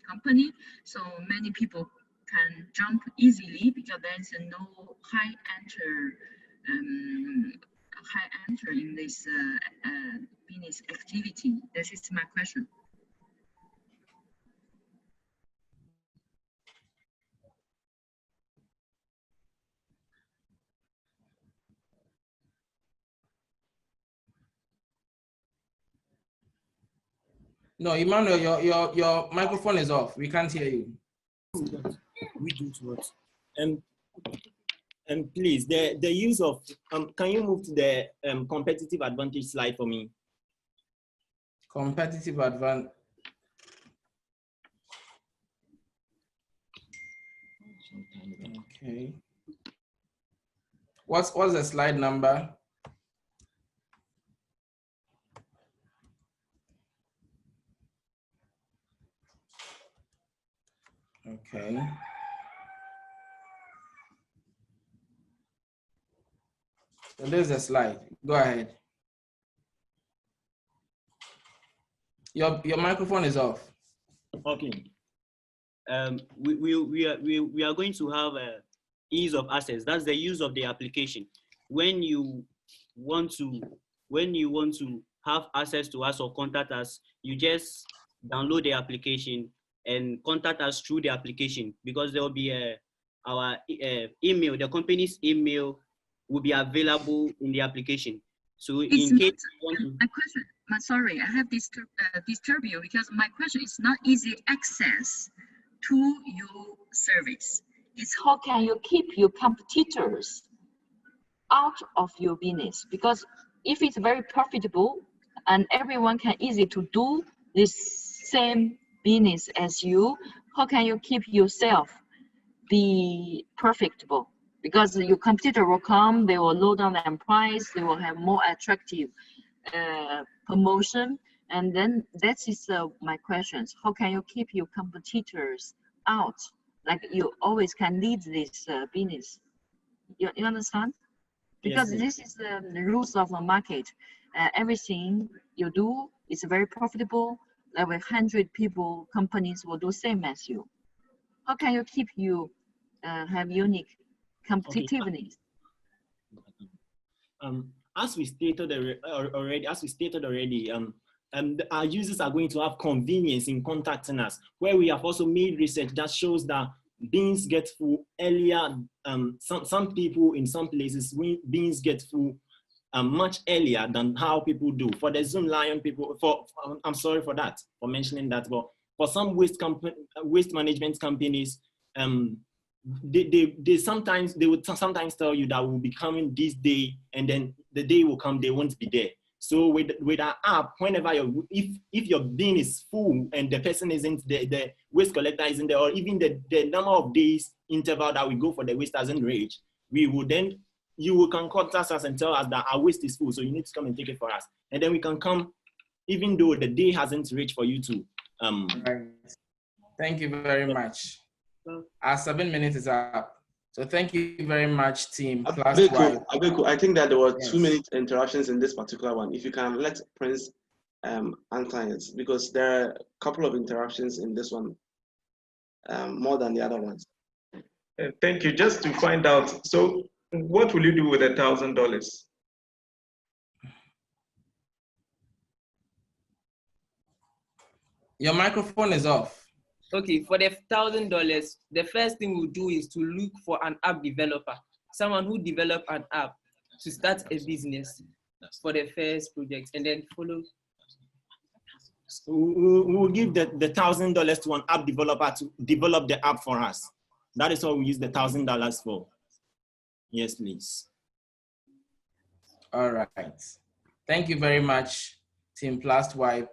company, so many people can jump easily because there's no high enter in this business activity. This is my question. No, Emmanuel, your microphone is off. We can't hear you. We do to what? And please, the use of, can you move to the competitive advantage slide for me? Competitive advantage. Okay. What's the slide number? Okay. So there's a slide. Go ahead. Your microphone is off. Okay. We are going to have ease of access. That's the use of the application. When you want to have access to us or contact us, you just download the application and contact us through the application, because there will be our email, the company's email will be available in the application. So in case you want to... My question, sorry, I have disturb you because my question is not easy access to your service. It's how can you keep your competitors out of your business? Because if it's very profitable and everyone can easily to do this same business as you, how can you keep yourself be profitable? Because your competitor will come, they will lower down their price, they will have more attractive promotion, and then that is my questions. How can you keep your competitors out? Like you always can lead this business. You understand? Because Yes, this is the rules of the market. Everything you do is very profitable. Like 100 people, companies will do same as you. How can you keep you have unique competitiveness? As we stated already, our users are going to have convenience in contacting us, where we have also made research that shows that beans get full earlier. Some people in some places, beans get full much earlier than how people do. For the Zoom Lion people, I'm sorry for that, for mentioning that, but for some waste management companies, they would sometimes tell you that we'll be coming this day, and then the day will come, they won't be there. So with our app, whenever if your bin is full and the person isn't, the waste collector isn't there, or even the number of days interval that we go for the waste hasn't reached, you can contact us and tell us that our waste is full, so you need to come and take it for us. And then we can come, even though the day hasn't reached for you to. Right. Thank you very much. Our 7 minutes is up. So thank you very much, team. Abeku, I think that there were Yes. too many interruptions in this particular one. If you can let Prince answer it, because there are a couple of interruptions in this one, more than the other ones. Thank you. Just to find out, so what will you do with $1,000? Your microphone is off. Okay, for the $1,000, the first thing we'll do is to look for an app developer, someone who developed an app to start a business for the first project, and then follow. We will give the $1,000 to an app developer to develop the app for us. That is what we use the $1,000 for. Yes, please. All right. Thank you very much, Team Plastwipe.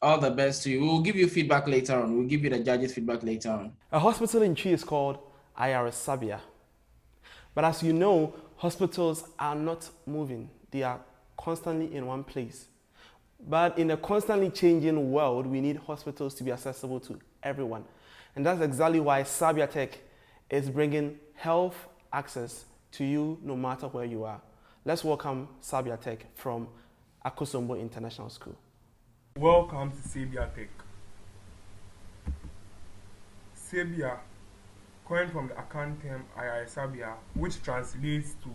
All the best to you. We'll give you feedback later on. We'll give you the judges' feedback later on. A hospital in Chi is called IRS Sabia. But as you know, hospitals are not moving. They are constantly in one place. But in a constantly changing world, we need hospitals to be accessible to everyone. And that's exactly why Sabia Tech is bringing health access to you no matter where you are. Let's welcome Sabia Tech from Akosombo International School. Welcome to Sabia Tech. Sabia, coined from the account term Sabia, which translates to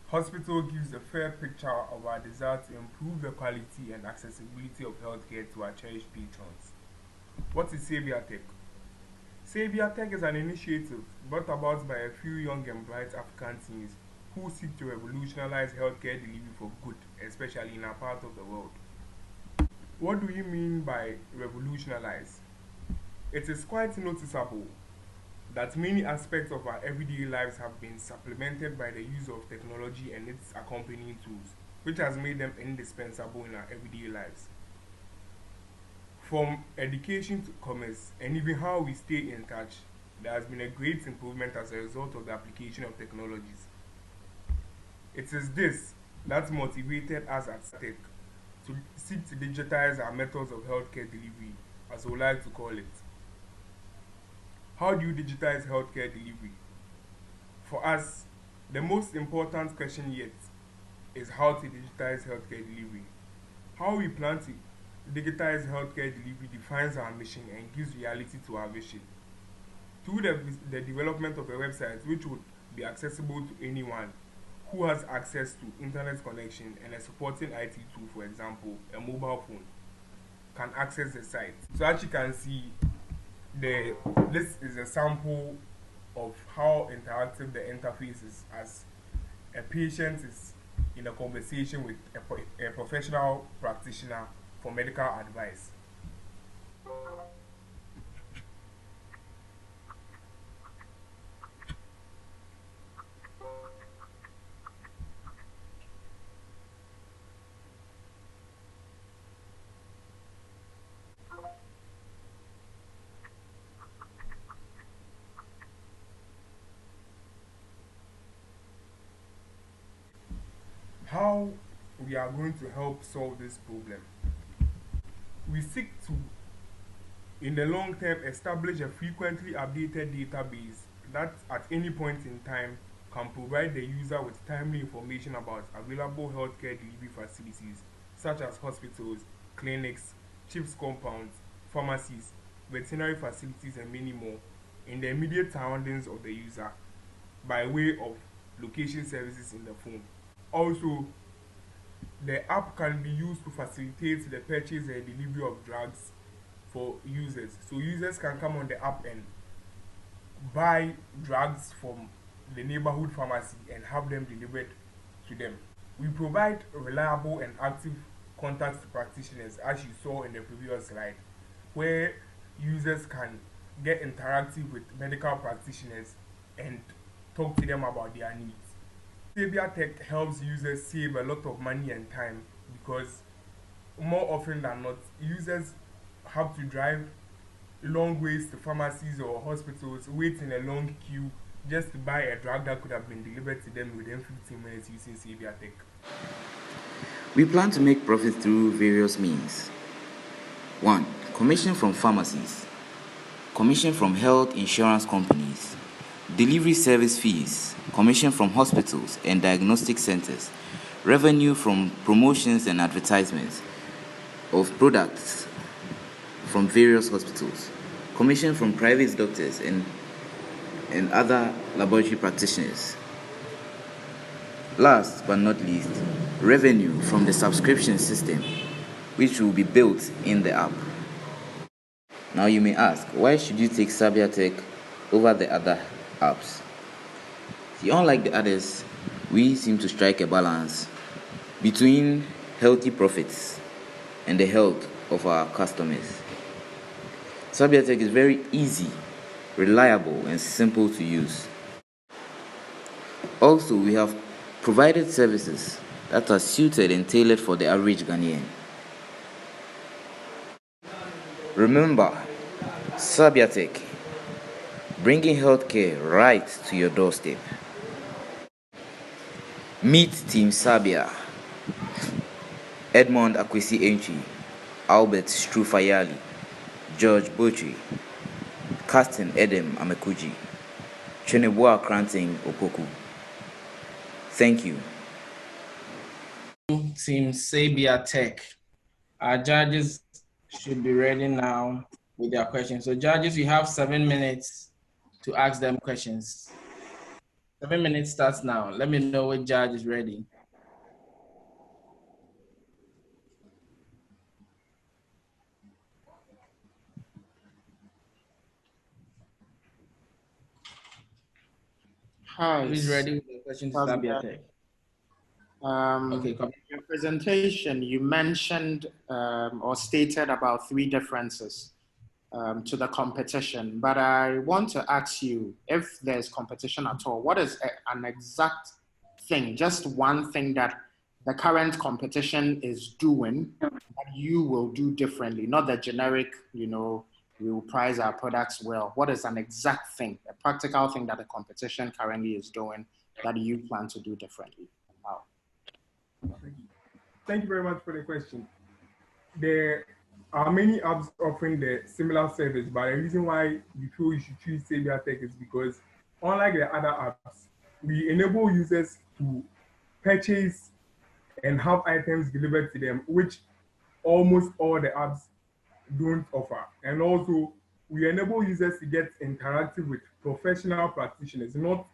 hospital, gives a fair picture of our desire to improve the quality and accessibility of healthcare to our cherished patrons. What is Sabia Tech? Sabia Tech is an initiative brought about by a few young and bright African teens who seek to revolutionize healthcare delivery for good, especially in our part of the world. What do you mean by revolutionize? It is quite noticeable that many aspects of our everyday lives have been supplemented by the use of technology and its accompanying tools, which has made them indispensable in our everyday lives. From education to commerce and even how we stay in touch, there has been a great improvement as a result of the application of technologies. It is this that motivated us at Tech to seek to digitize our methods of healthcare delivery, as we like to call it. How do you digitize healthcare delivery? For us, the most important question yet is how to digitize healthcare delivery. How we plan to digitize healthcare delivery defines our mission and gives reality to our vision. Through the development of a website which would be accessible to anyone who has access to internet connection and a supporting IT tool, for example, a mobile phone, can access the site. So as you can see, this is a sample of how interactive the interface is as a patient is in a conversation with a professional practitioner for medical advice. How we are going to help solve this problem? We seek to, in the long term, establish a frequently updated database that at any point in time can provide the user with timely information about available healthcare delivery facilities such as hospitals, clinics, chiefs compounds, pharmacies, veterinary facilities, and many more in the immediate surroundings of the user by way of location services in the phone. Also, the app can be used to facilitate the purchase and delivery of drugs for users. So users can come on the app and buy drugs from the neighborhood pharmacy and have them delivered to them. We provide reliable and active contacts to practitioners, as you saw in the previous slide, where users can get interactive with medical practitioners and talk to them about their needs. Sabia Tech helps users save a lot of money and time because more often than not, users have to drive long ways to pharmacies or hospitals, wait in a long queue just to buy a drug that could have been delivered to them within 15 minutes using Sabia Tech. We plan to make profit through various means. 1. Commission from pharmacies, commission from health insurance companies, delivery service fees, commission from hospitals and diagnostic centers, revenue from promotions and advertisements of products from various hospitals, commission from private doctors and other laboratory practitioners. Last but not least, revenue from the subscription system, which will be built in the app. Now you may ask, why should you take Sabia Tech over the other apps? See, unlike the others, we seem to strike a balance between healthy profits and the health of our customers. Sabia Tech is very easy, reliable, and simple to use. Also, we have provided services that are suited and tailored for the average Ghanaian. Remember, Sabia Tech, bringing healthcare right to your doorstep. Meet Team Sabia: Edmond Akwesi Entry, Albert Strufayali, George Botry, Caston Edem Amekuji, Cheneboa Kranting Opoku. Thank you. Team Sabia Tech. Our judges should be ready now with their questions. So judges, you have 7 minutes to ask them questions. 7 minutes starts now. Let me know which judge is ready. Hi. Who's ready with the question to Sabia Tech? Okay, In your presentation, you mentioned or stated about 3 differences to the competition, but I want to ask you, if there's competition at all, what is an exact thing, just one thing that the current competition is doing that you will do differently, not the generic, we will price our products well. What is an exact thing, a practical thing that the competition currently is doing that you plan to do differently? How? Thank you very much for the question. There are many apps offering the similar service, but the reason why we feel you should choose Sabia Tech is because, unlike the other apps, we enable users to purchase and have items delivered to them, which almost all the apps don't offer. And also, we enable users to get interactive with professional practitioners, not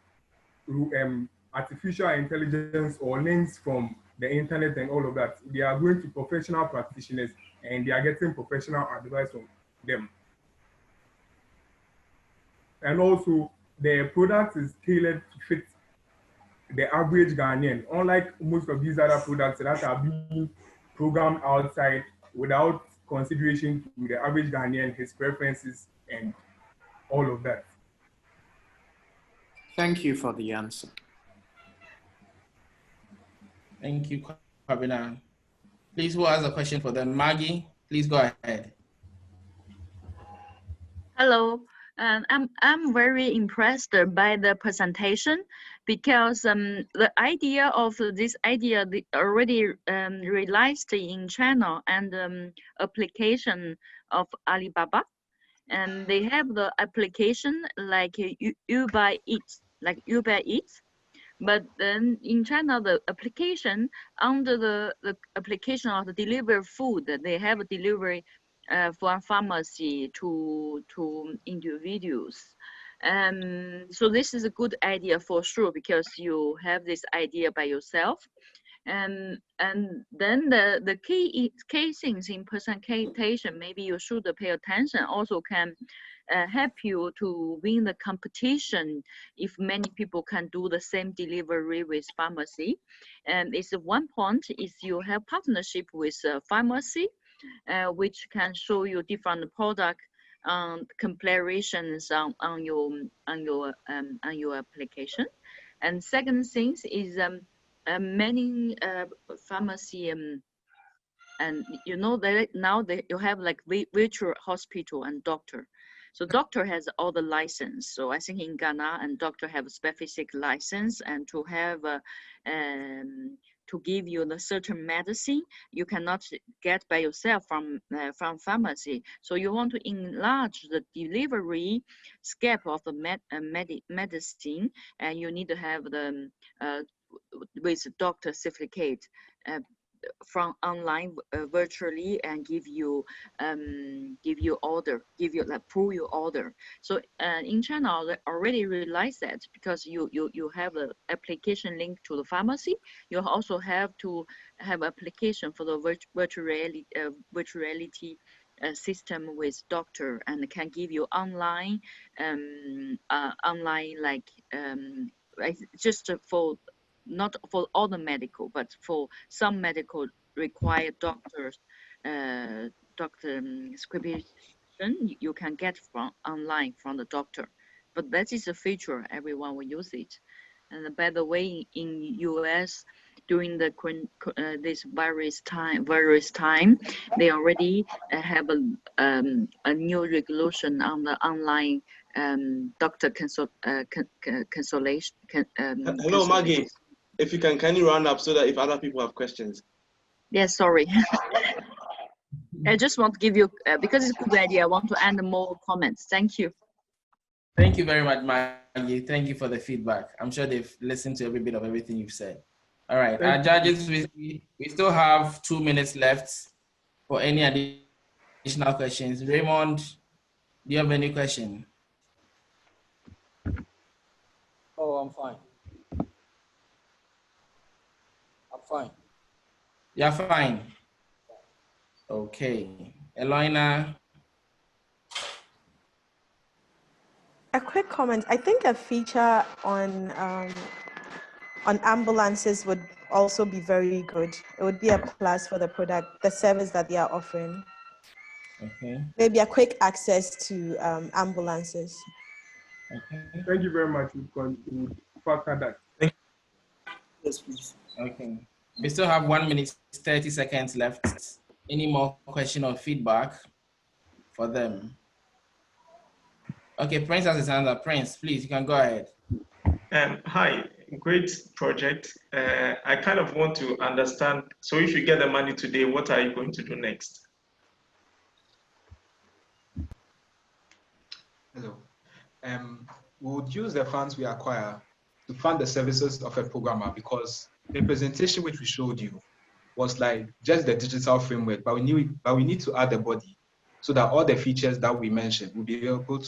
artificial intelligence or links from the internet and all of that. They are going to professional practitioners and they are getting professional advice from them. And also, the product is tailored to fit the average Ghanaian, unlike most of these other products that are being programmed outside without consideration to the average Ghanaian, his preferences, and all of that. Thank you for the answer. Thank you, Kwabena. Please, who has a question for them? Maggie, please go ahead. Hello, I'm very impressed by the presentation because the idea of this idea already realized in China and application of Alibaba, and they have the application like Uber Eats, but then in China the application under the application of the delivery food, they have a delivery from pharmacy to individuals. So this is a good idea for sure because you have this idea by yourself. And then the key things in presentation, maybe you should pay attention, also can help you to win the competition if many people can do the same delivery with pharmacy. And it's one point is you have partnership with a pharmacy, which can show you different product comparisons on your application. And second thing is many pharmacy and you know that now you have like virtual hospital and doctor. So doctor has all the license. So I think in Ghana and doctor have a specific license, and to have to give you the certain medicine you cannot get by yourself from pharmacy. So you want to enlarge the delivery scope of the medicine, and you need to have the with doctor certificate from online virtually, and give you order, like pull your order. So in China they already realize that, because you have an application link to the pharmacy, you also have to have application for the virtual reality system with doctor, and can give you online like just for not for all the medical, but for some medical required doctors, doctor prescription you can get from online from the doctor. But that is a feature, everyone will use it. And by the way, in US during the this virus time, they already have a new regulation on the online doctor consultation. Hello, Maggie. If you can kindly round up so that if other people have questions. Yes, sorry. I just want to give you, because it's a good idea, I want to add more comments. Thank you. Thank you very much, Maggie. Thank you for the feedback. I'm sure they've listened to every bit of everything you've said. All right, our judges, we still have 2 minutes left for any additional questions. Raymond, do you have any question? Oh, I'm fine. I'm fine. You're fine. Okay. Eloina. A quick comment. I think a feature on ambulances would also be very good. It would be a plus for the product, the service that they are offering. Okay. Maybe a quick access to ambulances. Okay. Thank you very much. We factor that. Yes, please. Okay. We still have 1 minute, 30 seconds left. Any more question or feedback for them? Okay, Prince has his hand up. Prince, please, you can go ahead. Hi, great project. I kind of want to understand, so if you get the money today, what are you going to do next? Hello. We would use the funds we acquire to fund the services of a programmer, because the presentation which we showed you was like just the digital framework, but we need to add the body so that all the features that we mentioned will be able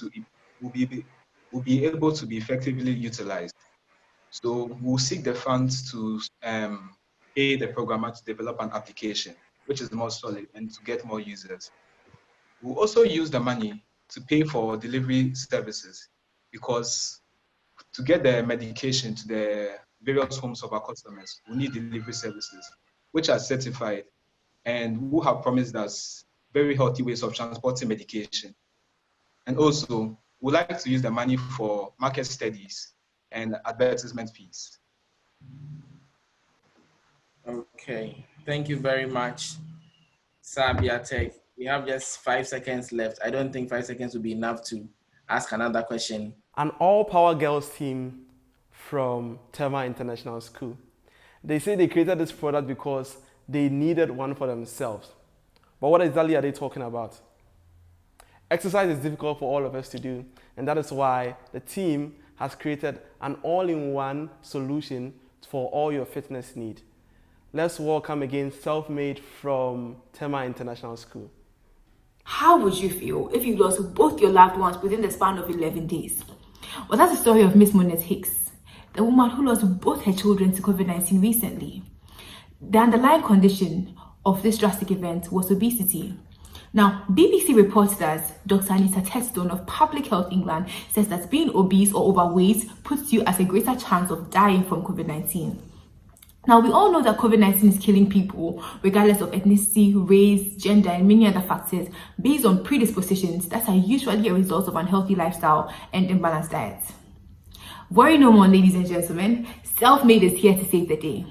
to be effectively utilized. So we'll seek the funds to pay the programmer to develop an application which is more solid and to get more users. We'll also use the money to pay for delivery services, because to get the medication to the various homes of our customers, we need delivery services which are certified and who have promised us very healthy ways of transporting medication. And also, we'd like to use the money for market studies and advertisement fees. Okay, thank you very much, Sabia Tech. We have just 5 seconds left. I don't think 5 seconds will be enough to ask another question. An all-power girls team from Tema International School. They say they created this product because they needed one for themselves. But what exactly are they talking about? Exercise is difficult for all of us to do, and that is why the team has created an all-in-one solution for all your fitness need. Let's welcome again Self-Made from Tema International School. How would you feel if you lost both your loved ones within the span of 11 days? Well, that's the story of Miss Monette Hicks, the woman who lost both her children to COVID-19 recently. The underlying condition of this drastic event was obesity. Now, BBC reporters Dr. Anita Tedstone of Public Health England says that being obese or overweight puts you at a greater chance of dying from COVID-19. Now, we all know that COVID-19 is killing people regardless of ethnicity, race, gender, and many other factors based on predispositions that are usually a result of unhealthy lifestyle and imbalanced diet. Worry no more, ladies and gentlemen. Self-Made is here to save the day.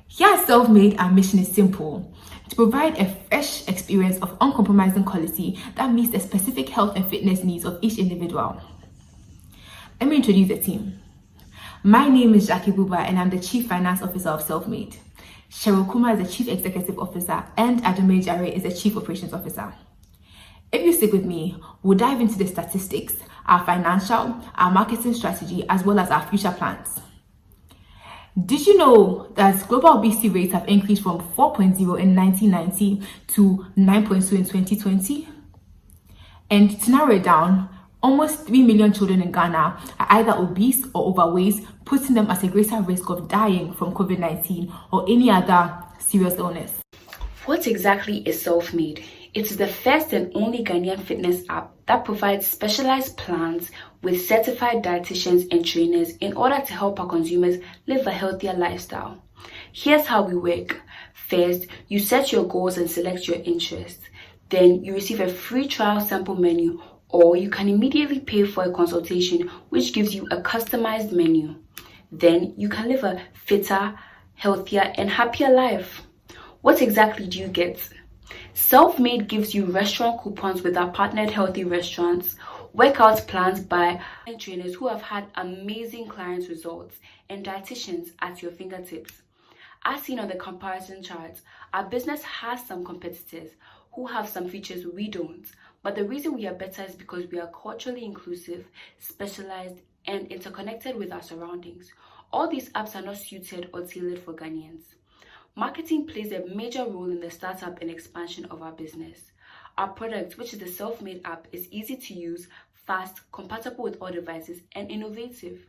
Here at Self-Made, our mission is simple: to provide a fresh experience of uncompromising quality that meets the specific health and fitness needs of each individual. Let me introduce the team. My name is Jackie Buba and I'm the Chief Finance Officer of Self-Made. Cheryl Kuma is the Chief Executive Officer and Adome Jare is the Chief Operations Officer. If you stick with me, we'll dive into the statistics, our financial, our marketing strategy, as well as our future plans. Did you know that global obesity rates have increased from 4.0 in 1990 to 9.2 in 2020? And to narrow it down, almost 3 million children in Ghana are either obese or overweight, putting them at a greater risk of dying from COVID-19 or any other serious illness. What exactly is Self-Made? It's the first and only Ghanaian fitness app that provides specialized plans with certified dietitians and trainers in order to help our consumers live a healthier lifestyle. Here's how we work. First, you set your goals and select your interests. Then you receive a free trial sample menu, or you can immediately pay for a consultation which gives you a customized menu. Then you can live a fitter, healthier and happier life. What exactly do you get? Self-Made gives you restaurant coupons with our partnered healthy restaurants, workout plans by trainers who have had amazing client results, and dietitians at your fingertips. As seen on the comparison charts, our business has some competitors who have some features we don't, but the reason we are better is because we are culturally inclusive, specialized, and interconnected with our surroundings. All these apps are not suited or tailored for Ghanaians. Marketing plays a major role in the startup and expansion of our business. Our product, which is the Self-Made app, is easy to use, fast, compatible with all devices, and innovative.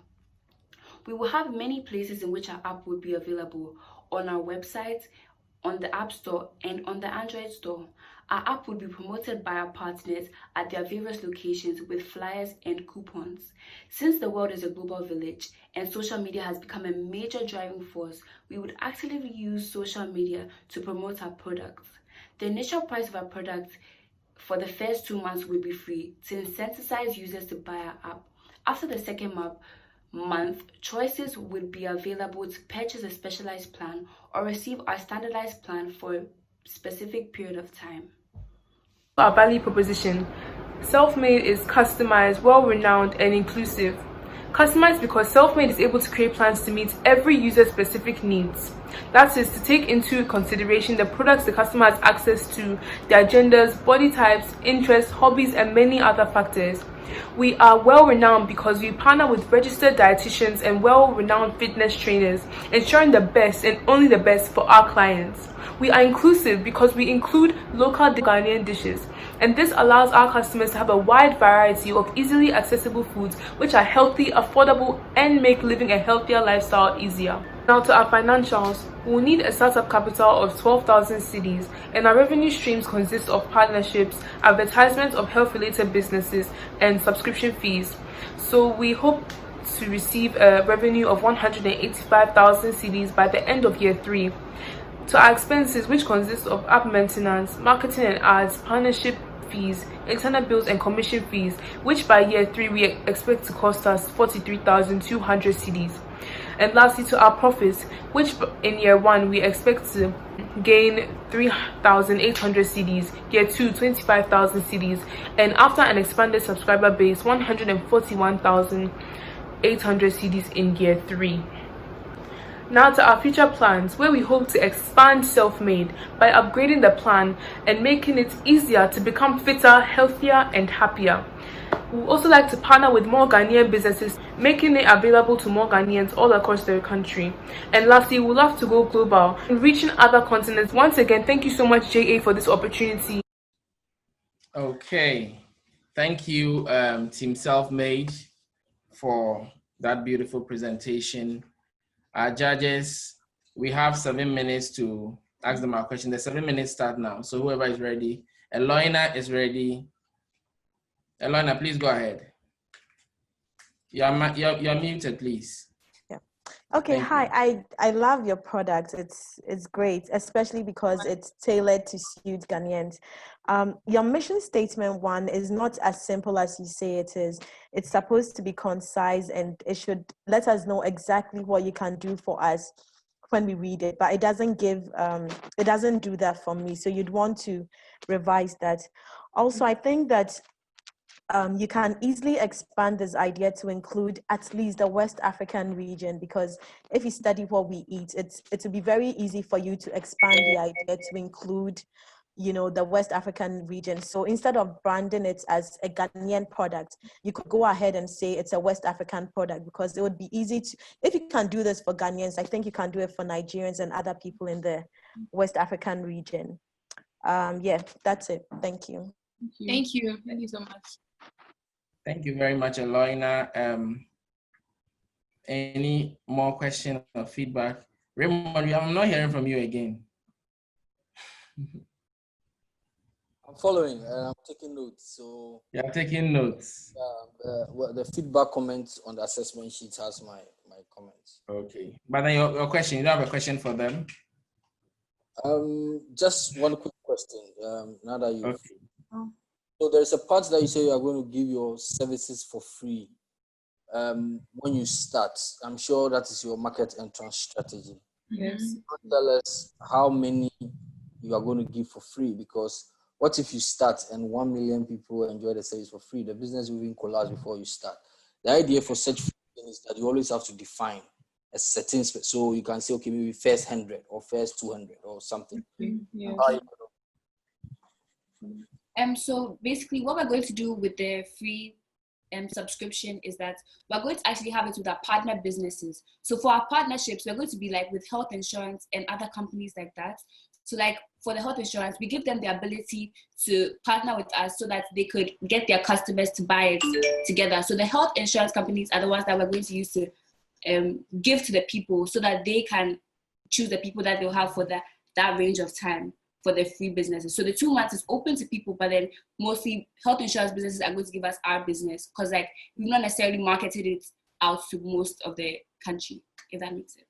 We will have many places in which our app will be available: on our website, on the App Store, and on the Android Store. Our app will be promoted by our partners at their various locations with flyers and coupons. Since the world is a global village and social media has become a major driving force, we would actively use social media to promote our products. The initial price of our product for the first 2 months will be free to incentivize users to buy our app. After the second month, choices will be available to purchase a specialized plan or receive our standardized plan for a specific period of time. Our value proposition: Self-Made is customized, well-renowned, and inclusive. Customized because Self-Made is able to create plans to meet every user's specific needs. That is, to take into consideration the products the customer has access to, their genders, body types, interests, hobbies, and many other factors. We are well-renowned because we partner with registered dietitians and well-renowned fitness trainers, ensuring the best and only the best for our clients. We are inclusive because we include local Ghanaian dishes, and this allows our customers to have a wide variety of easily accessible foods which are healthy, affordable, and make living a healthier lifestyle easier. Now to our financials. We'll need a startup capital of 12,000 cedis, and our revenue streams consist of partnerships, advertisements of health-related businesses, and subscription fees. So we hope to receive a revenue of 185,000 cedis by the end of year 3. To our expenses, which consist of app maintenance, marketing and ads, partnership fees, internal bills, and commission fees, which by year 3 we expect to cost us 43,200 cedis. And lastly, to our profits, which in year 1 we expect to gain 3,800 cedis, year 2 25,000 cedis, and after an expanded subscriber base 141,800 cedis in year 3. Now to our future plans, where we hope to expand Self-Made by upgrading the plan and making it easier to become fitter, healthier, and happier. We would also like to partner with more Ghanaian businesses, making it available to more Ghanaians all across the country. And lastly, we would love to go global and reaching other continents. Once again, thank you so much, JA, for this opportunity. Okay, thank you, Team Self-Made, for that beautiful presentation. Our judges, we have 7 minutes to ask them our question. The 7 minutes start now, so whoever is ready. Eloina is ready. Eloina, please go ahead. You're muted, please. Yeah. Okay, Thank hi. you. I love your product. It's great, especially because it's tailored to suit Ghanaians. Your mission statement one is not as simple as you say it is. It's supposed to be concise and it should let us know exactly what you can do for us when we read it. But it doesn't do that for me. So you'd want to revise that. Also, I think that you can easily expand this idea to include at least the West African region, because if you study what we eat, it will be very easy for you to expand the idea to include, the West African region. So instead of branding it as a Ghanaian product, you could go ahead and say it's a West African product, because it would be easy to, if you can do this for Ghanaians, I think you can do it for Nigerians and other people in the West African region. Yeah, that's it. Thank you. Thank you. Thank you so much. Thank you very much, Eloina. Any more questions or feedback? Raymond, I'm not hearing from you again. I'm following and I'm taking notes. So You're taking notes. the feedback comments on the assessment sheet has my comments. Okay. But then your question, you don't have a question for them? Just one quick question. Now that you Okay. So there's a part that you say you are going to give your services for free when you start. I'm sure that is your market entrance strategy. Yes. Tell us how many you are going to give for free, because what if you start and 1 million people enjoy the service for free? The business will even collapse before you start. The idea for such thing is that you always have to define a certain so you can say, okay, maybe first 100 or first 200 or something. Yeah. So basically what we're going to do with the free subscription is that we're going to actually have it with our partner businesses. So for our partnerships, we're going to be like with health insurance and other companies like that. So like for the health insurance, we give them the ability to partner with us so that they could get their customers to buy it together. So the health insurance companies are the ones that we're going to use to give to the people so that they can choose the people that they'll have for that range of time for the free businesses. So the 2 months is open to people, but then mostly health insurance businesses are going to give us our business, because like we've not necessarily marketed it out to most of the country, if that makes sense.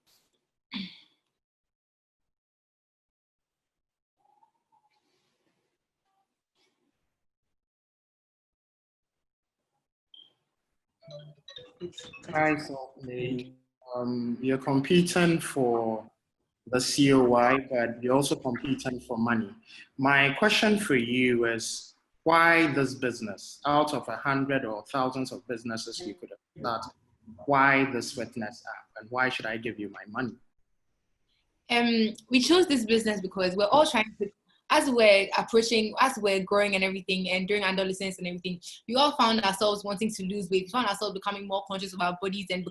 Hi, so you're competing for the COY, but you're also competing for money. My question for you is, why this business? Out of 100 or thousands of businesses you could have started, why this fitness app, and why should I give you my money? We chose this business because we're all trying to, as we're growing and everything, and during adolescence and everything, we all found ourselves wanting to lose weight. We found ourselves becoming more conscious of our bodies and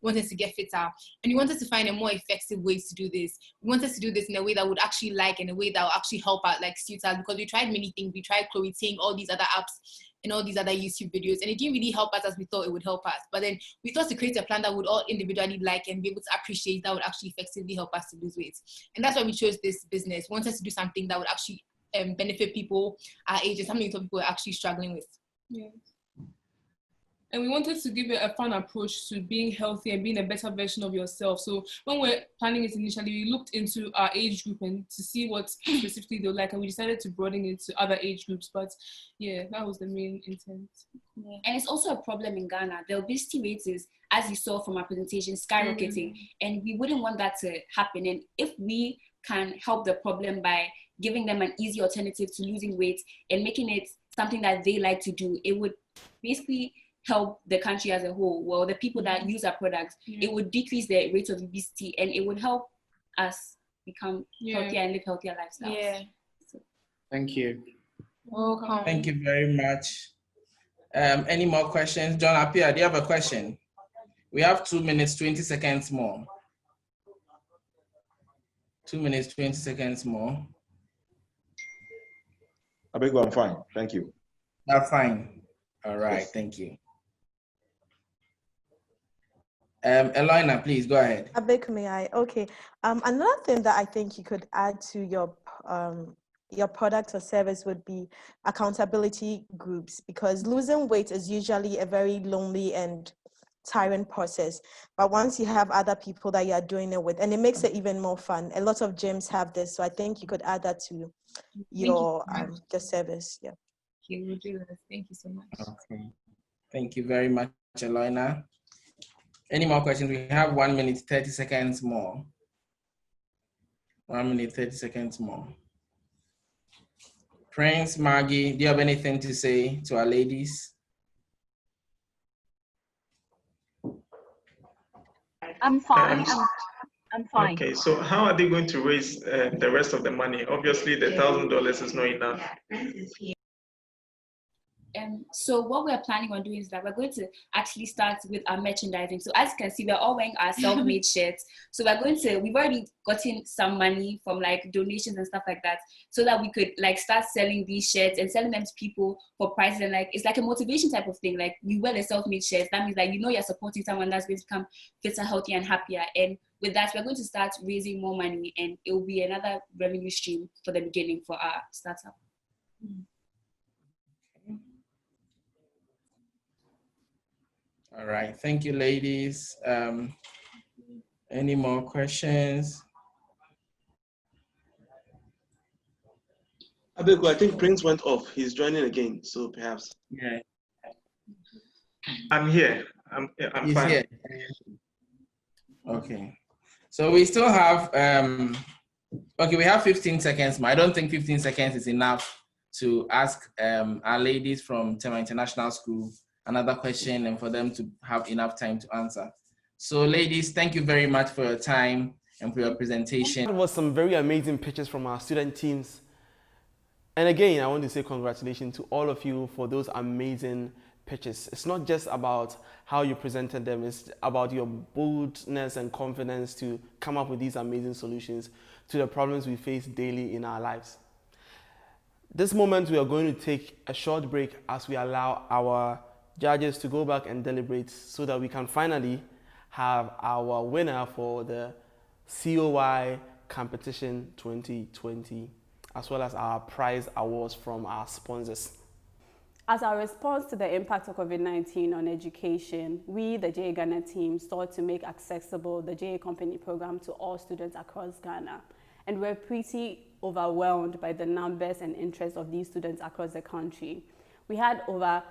wanting to get fitter. And we wanted to find a more effective way to do this. We wanted to do this in a way that would actually in a way that would actually help out, like suit us, because we tried many things. We tried COY, all these other apps, and all these other YouTube videos, and it didn't really help us as we thought it would help us. But then we thought to create a plan that would all individually like and be able to appreciate, that would actually effectively help us to lose weight. And that's why we chose this business. We wanted to do something that would actually benefit people our age, and something that people are actually struggling with. Yeah. And we wanted to give it a fun approach to being healthy and being a better version of yourself. So when we're planning it initially, we looked into our age group and to see what specifically they like, and we decided to broaden it to other age groups. But yeah, that was the main intent. Yeah. And it's also a problem in Ghana. The obesity rate is, as you saw from our presentation, skyrocketing. And we wouldn't want that to happen. And if we can help the problem by giving them an easy alternative to losing weight and making it something that they like to do, it would basically help the country as a whole. Well, the people that use our products, it would decrease the rate of obesity, and it would help us become healthier and live healthier lifestyles. Yeah. Thank you. Welcome. Thank you very much. Any more questions? John Appiah, do you have a question? We have 2 minutes, 20 seconds more. 2 minutes, 20 seconds more. Abego, I'm fine. Thank you. That's fine. All right, yes. Thank you. Eloina, please go ahead. Abeg, may I? Okay. Another thing that I think you could add to your product or service would be accountability groups, because losing weight is usually a very lonely and tiring process. But once you have other people that you are doing it with, and it makes it even more fun. A lot of gyms have this, so I think you could add that to your service. Yeah. Okay, we'll do that. Thank you so much. Okay. Thank you very much, Eloina. Any more questions? We have 1 minute, 30 seconds more. 1 minute, 30 seconds more. Prince, Maggie, do you have anything to say to our ladies? I'm fine. I'm fine. Okay, so how are they going to raise the rest of the money? Obviously, the $1,000 is not enough. So what we're planning on doing is that we're going to actually start with our merchandising. So as you can see, we're all wearing our self-made shirts. So we've already gotten some money from like donations and stuff like that, so that we could like start selling these shirts and selling them to people for prices. And like, it's like a motivation type of thing. Like, you wear a self-made shirt, that means like, you know, you're supporting someone that's going to become fitter, healthier, and happier. And with that, we're going to start raising more money, and it will be another revenue stream for the beginning for our startup. All right, thank you, ladies. Any more questions? Abeku, I think Prince went off. He's joining again, so perhaps. Yeah. I'm here. I'm He's fine. here. Okay. So we still have, okay, we have 15 seconds more. I don't think 15 seconds is enough to ask our ladies from Tema International School another question and for them to have enough time to answer. So ladies, thank you very much for your time and for your presentation. That was some very amazing pictures from our student teams. And again, I want to say congratulations to all of you for those amazing pictures. It's not just about how you presented them, it's about your boldness and confidence to come up with these amazing solutions to the problems we face daily in our lives. This moment, we are going to take a short break as we allow our judges to go back and deliberate so that we can finally have our winner for the COY competition 2020, as well as our prize awards from our sponsors. As our response to the impact of COVID-19 on education, we, the JA Ghana team, sought to make accessible the JA Company program to all students across Ghana. And we're pretty overwhelmed by the numbers and interest of these students across the country. We had over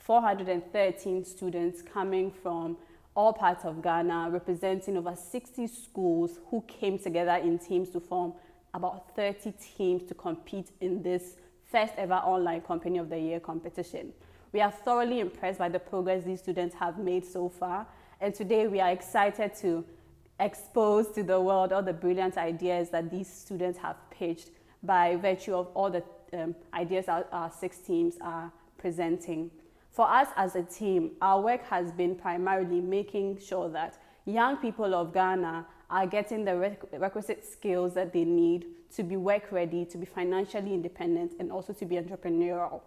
413 students coming from all parts of Ghana, representing over 60 schools who came together in teams to form about 30 teams to compete in this first ever online Company of the Year competition. We are thoroughly impressed by the progress these students have made so far, and today we are excited to expose to the world all the brilliant ideas that these students have pitched by virtue of all the ideas our 6 teams are presenting. For us as a team, our work has been primarily making sure that young people of Ghana are getting the requisite skills that they need to be work ready, to be financially independent, and also to be entrepreneurial.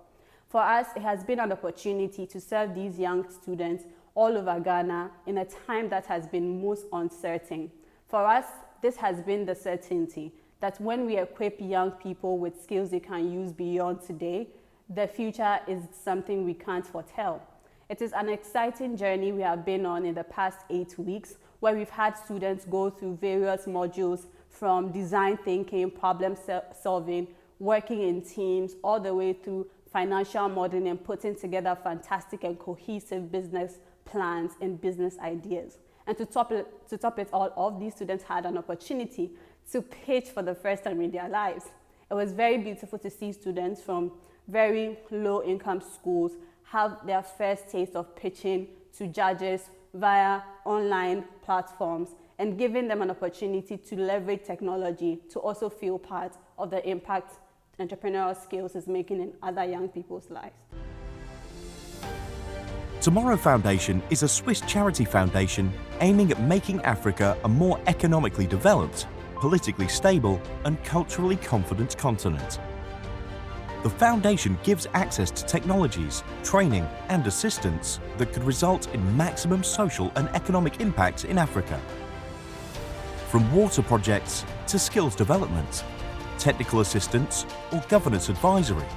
For us, it has been an opportunity to serve these young students all over Ghana in a time that has been most uncertain. For us, this has been the certainty that when we equip young people with skills they can use beyond today, the future is something we can't foretell. It is an exciting journey we have been on in the past 8 weeks, where we've had students go through various modules from design thinking, problem solving, working in teams, all the way through financial modeling and putting together fantastic and cohesive business plans and business ideas. And to top it all off, these students had an opportunity to pitch for the first time in their lives. It was very beautiful to see students from very low-income schools have their first taste of pitching to judges via online platforms and giving them an opportunity to leverage technology to also feel part of the impact entrepreneurial skills is making in other young people's lives. Tomorrow Foundation is a Swiss charity foundation aiming at making Africa a more economically developed, politically stable, and culturally confident continent. The foundation gives access to technologies, training, and assistance that could result in maximum social and economic impact in Africa. From water projects to skills development, technical assistance, or governance advisory,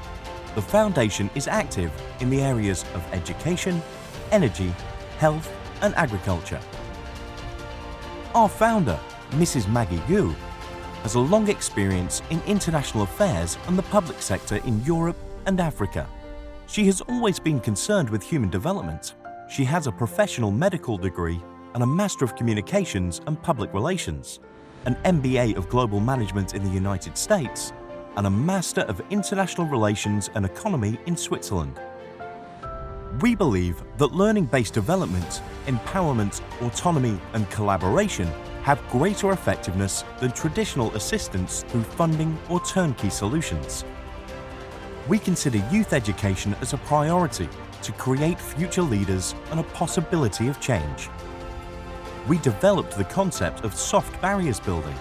the foundation is active in the areas of education, energy, health, and agriculture. Our founder, Mrs. Maggie Gu, has a long experience in international affairs and the public sector in Europe and Africa. She has always been concerned with human development. She has a professional medical degree and a Master of Communications and Public Relations, an MBA of Global Management in the United States, and a Master of International Relations and Economy in Switzerland. We believe that learning-based development, empowerment, autonomy, and collaboration have greater effectiveness than traditional assistance through funding or turnkey solutions. We consider youth education as a priority to create future leaders and a possibility of change. We developed the concept of soft barriers building,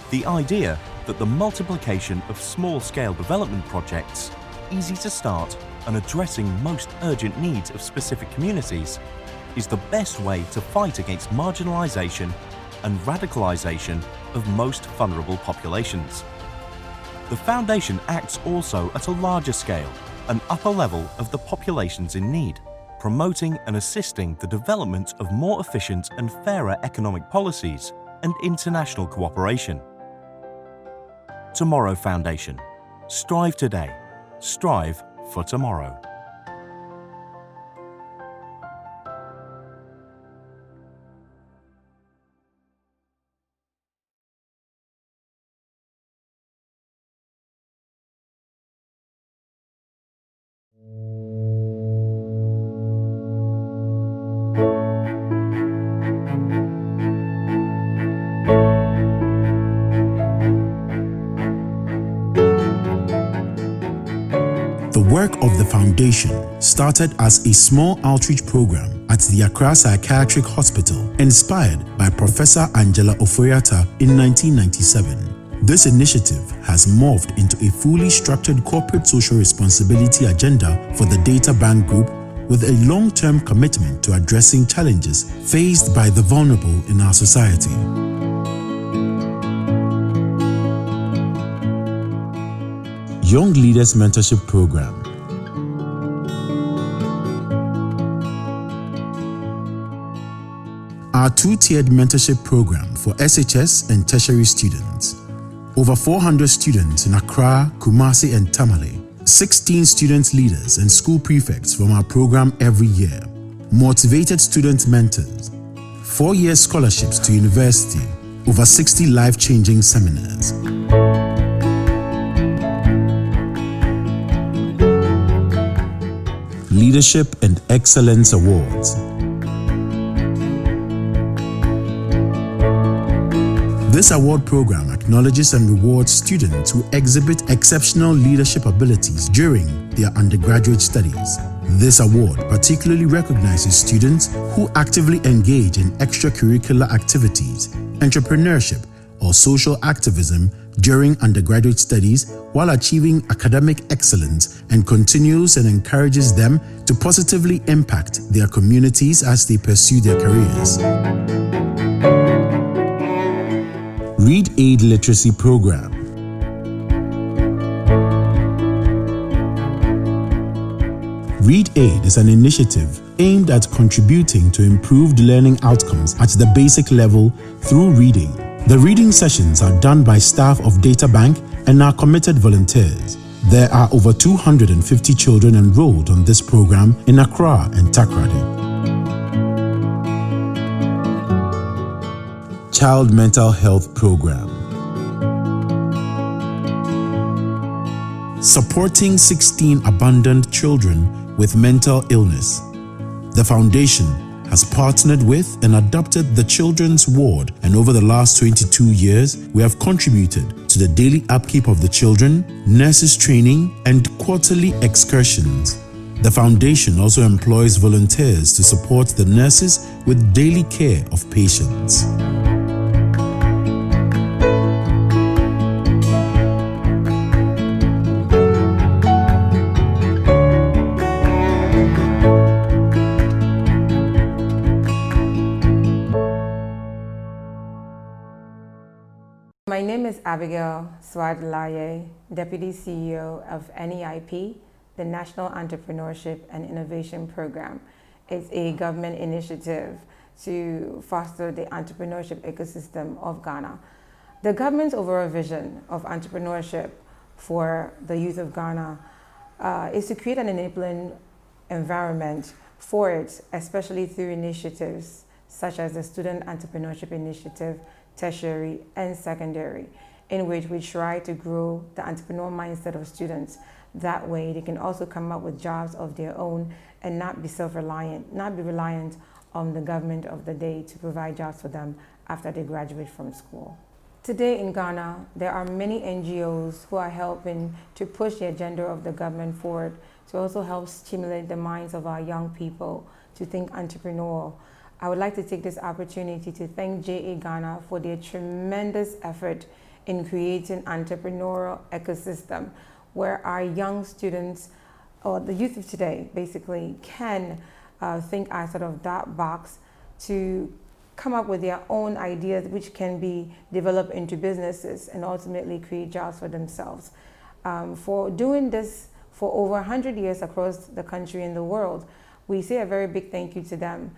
the idea that the multiplication of small-scale development projects, easy to start and addressing most urgent needs of specific communities, is the best way to fight against marginalization and radicalization of most vulnerable populations. The Foundation acts also at a larger scale, an upper level of the populations in need, promoting and assisting the development of more efficient and fairer economic policies and international cooperation. Tomorrow Foundation. Strive today. Strive for tomorrow. The work of the Foundation started as a small outreach program at the Accra Psychiatric Hospital, inspired by Professor Angela Oforiatta in 1997. This initiative has morphed into a fully structured corporate social responsibility agenda for the Data Bank Group, with a long-term commitment to addressing challenges faced by the vulnerable in our society. Young Leaders Mentorship Program. Our two-tiered mentorship program for SHS and tertiary students. Over 400 students in Accra, Kumasi and Tamale. 16 student leaders and school prefects from our program every year. Motivated student mentors. 4-year scholarships to university. Over 60 life-changing seminars. Leadership and Excellence Awards. This award program acknowledges and rewards students who exhibit exceptional leadership abilities during their undergraduate studies. This award particularly recognizes students who actively engage in extracurricular activities, entrepreneurship, or social activism during undergraduate studies while achieving academic excellence, and continues and encourages them to positively impact their communities as they pursue their careers. Read Aid Literacy Program. Read Aid is an initiative aimed at contributing to improved learning outcomes at the basic level through reading. The reading sessions are done by staff of Data Bank and our committed volunteers. There are over 250 children enrolled on this program in Accra and Takoradi. Child Mental Health Program. Supporting 16 abandoned children with mental illness. The Foundation has partnered with and adopted the Children's Ward, and over the last 22 years, we have contributed to the daily upkeep of the children, nurses training, and quarterly excursions. The Foundation also employs volunteers to support the nurses with daily care of patients. My name is Abigail Swadlaye, Deputy CEO of NEIP, the National Entrepreneurship and Innovation Program. It's a government initiative to foster the entrepreneurship ecosystem of Ghana. The government's overall vision of entrepreneurship for the youth of Ghana is to create an enabling environment for it, especially through initiatives such as the Student Entrepreneurship Initiative, tertiary and secondary, in which we try to grow the entrepreneurial mindset of students. That way they can also come up with jobs of their own and not be self-reliant, not be reliant on the government of the day to provide jobs for them after they graduate from school. Today in Ghana, there are many NGOs who are helping to push the agenda of the government forward to also help stimulate the minds of our young people to think entrepreneurial. I would like to take this opportunity to thank JA Ghana for their tremendous effort in creating entrepreneurial ecosystem where our young students, or the youth of today basically, can think outside of that box to come up with their own ideas which can be developed into businesses and ultimately create jobs for themselves. For doing this for over 100 years across the country and the world, we say a very big thank you to them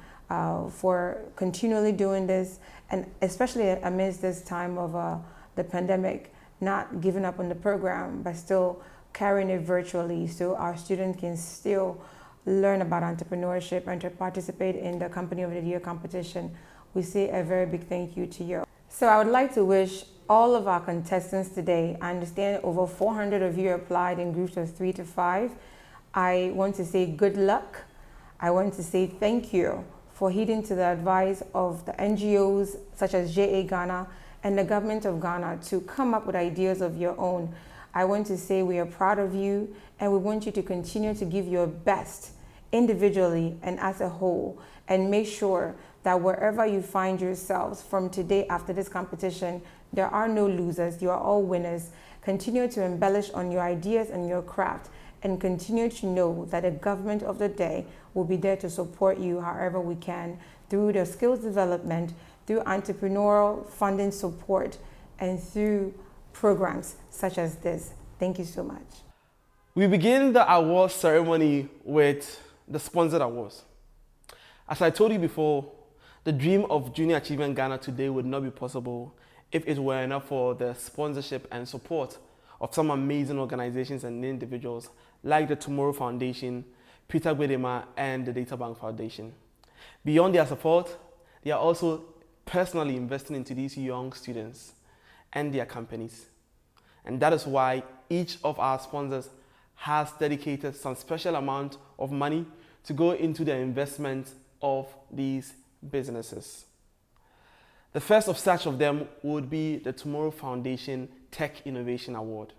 for continually doing this, and especially amidst this time of the pandemic, not giving up on the program, but still carrying it virtually so our students can still learn about entrepreneurship and to participate in the Company of the Year competition. We say a very big thank you to you. So I would like to wish all of our contestants today, I understand over 400 of you applied in groups of 3 to 5. I want to say good luck. I want to say thank you for heeding to the advice of the NGOs such as JA Ghana and the government of Ghana to come up with ideas of your own. I want to say we are proud of you and we want you to continue to give your best individually and as a whole, and make sure that wherever you find yourselves from today after this competition, there are no losers, you are all winners. Continue to embellish on your ideas and your craft, and continue to know that the government of the day will be there to support you however we can through the skills development, through entrepreneurial funding support, and through programs such as this. Thank you so much. We begin the award ceremony with the sponsored awards. As I told you before, the dream of Junior Achievement Ghana today would not be possible if it were not for the sponsorship and support of some amazing organizations and individuals like the Tomorrow Foundation, Peter Gwedema, and the Data Bank Foundation. Beyond their support, they are also personally investing into these young students and their companies. And that is why each of our sponsors has dedicated some special amount of money to go into the investment of these businesses. The first of such of them would be the Tomorrow Foundation Tech Innovation Award.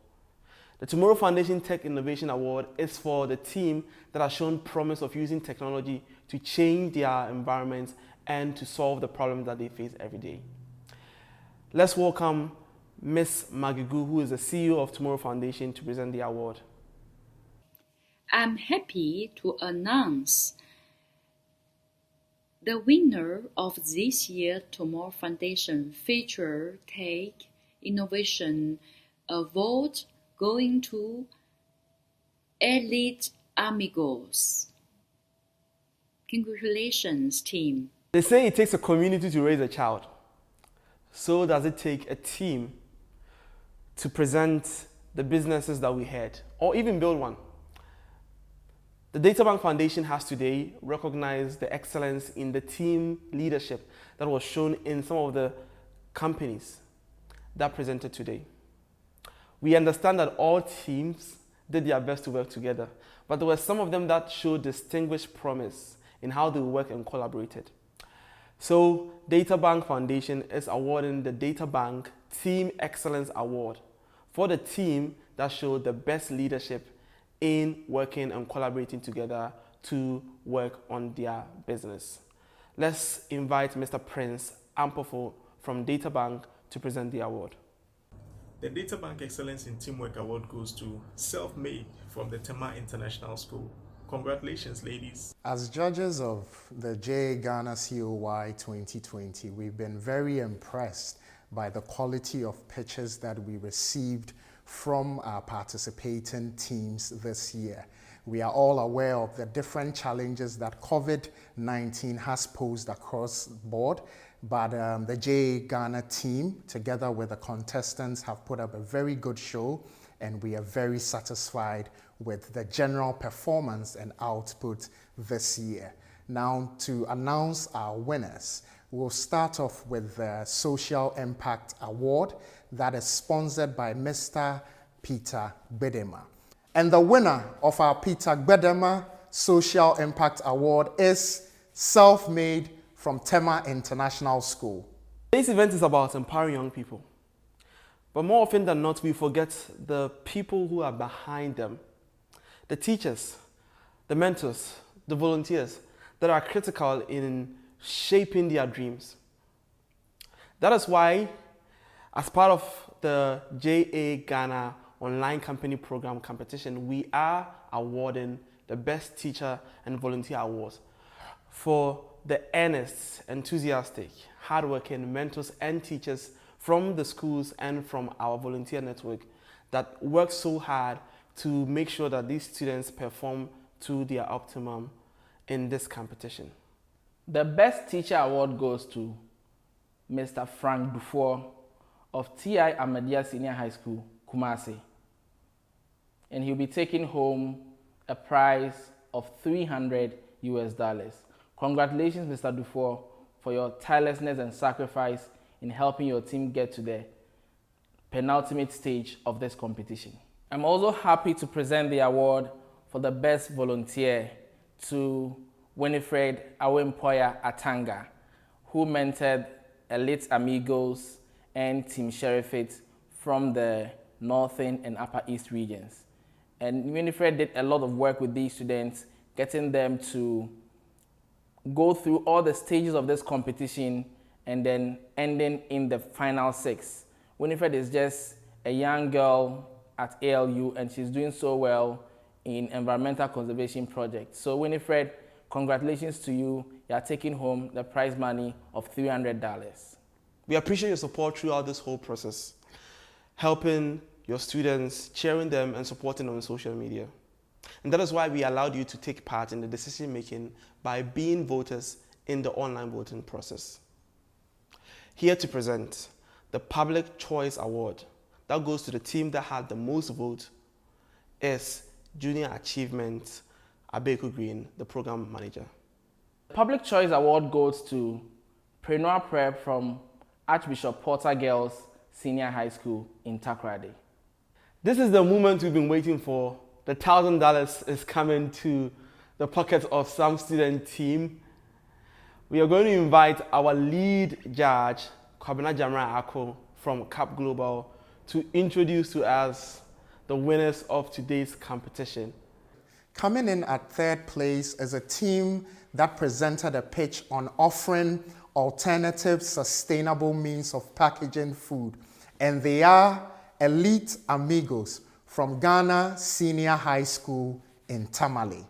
The Tomorrow Foundation Tech Innovation Award is for the team that has shown promise of using technology to change their environments and to solve the problems that they face every day. Let's welcome Ms. Magigu, who is the CEO of Tomorrow Foundation, to present the award. I'm happy to announce the winner of this year's Tomorrow Foundation Future Tech Innovation Award going to Elite Amigos. Congratulations, team. They say it takes a community to raise a child. So does it take a team to present the businesses that we had, or even build one. The Data Bank Foundation has today recognized the excellence in the team leadership that was shown in some of the companies that presented today. We understand that all teams did their best to work together, but there were some of them that showed distinguished promise in how they worked and collaborated. So Data Bank Foundation is awarding the Data Bank Team Excellence Award for the team that showed the best leadership in working and collaborating together to work on their business. Let's invite Mr. Prince Ampofo from Data Bank to present the award. The Data Bank Excellence in Teamwork Award goes to Self-Made from the Tema International School. Congratulations, ladies. As judges of the JA Ghana COY 2020, we've been very impressed by the quality of pitches that we received from our participating teams this year. We are all aware of the different challenges that COVID-19 has posed across the board, but the JA Ghana team, together with the contestants, have put up a very good show, and we are very satisfied with the general performance and output this year. Now, to announce our winners, we'll start off with the Social Impact Award that is sponsored by Mr. Peter Bedema. And the winner of our Peter Bedema Social Impact Award is Self-Made from Tema International School. This event is about empowering young people. But more often than not, we forget the people who are behind them. The teachers, the mentors, the volunteers that are critical in shaping their dreams. That is why, as part of the JA Ghana Online Company Program competition, we are awarding the Best Teacher and Volunteer Awards for the earnest, enthusiastic, hardworking mentors and teachers from the schools and from our volunteer network that work so hard to make sure that these students perform to their optimum in this competition. The Best Teacher Award goes to Mr. Frank Dufour of TI Ahmadiyya Senior High School, Kumasi. And he'll be taking home a prize of $300 US. Congratulations, Mr. Dufour, for your tirelessness and sacrifice in helping your team get to the penultimate stage of this competition. I'm also happy to present the award for the Best Volunteer to Winifred Awempoya Atanga, who mentored Elite Amigos and Team Sheriffate from the Northern and Upper East regions. And Winifred did a lot of work with these students, getting them to go through all the stages of this competition and then ending in the final 6. Winifred is just a young girl at ALU, and she's doing so well in environmental conservation projects. So Winifred, congratulations to you. You are taking home the prize money of $300. We appreciate your support throughout this whole process, helping your students, cheering them and supporting them on social media. And that is why we allowed you to take part in the decision making by being voters in the online voting process. Here to present the Public Choice Award that goes to the team that had the most votes is Junior Achievement Abeku Green, the program manager. The Public Choice Award goes to Preneur Prep from Archbishop Porter Girls Senior High School in Takoradi. This is the moment we've been waiting for. The $1,000 is coming to the pockets of some student team. We are going to invite our lead judge, Kwabena Jamra Ako from CAP Global, to introduce to us the winners of today's competition. Coming in at 3rd place is a team that presented a pitch on offering alternative sustainable means of packaging food, and they are Elite Amigos from Ghana Senior High School in Tamale.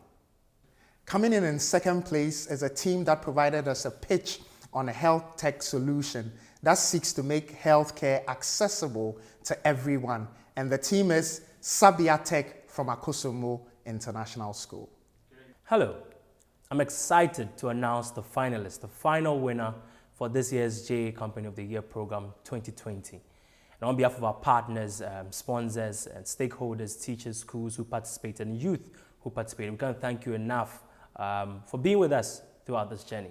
Coming in 2nd place is a team that provided us a pitch on a health tech solution that seeks to make healthcare accessible to everyone, and the team is Sabia Tech from Akosomo International School. Hello, I'm excited to announce the finalist, the final winner for this year's JA Company of the Year Program 2020. And on behalf of our partners, sponsors, and stakeholders, teachers, schools who participated, and youth who participated, we can't thank you enough for being with us throughout this journey.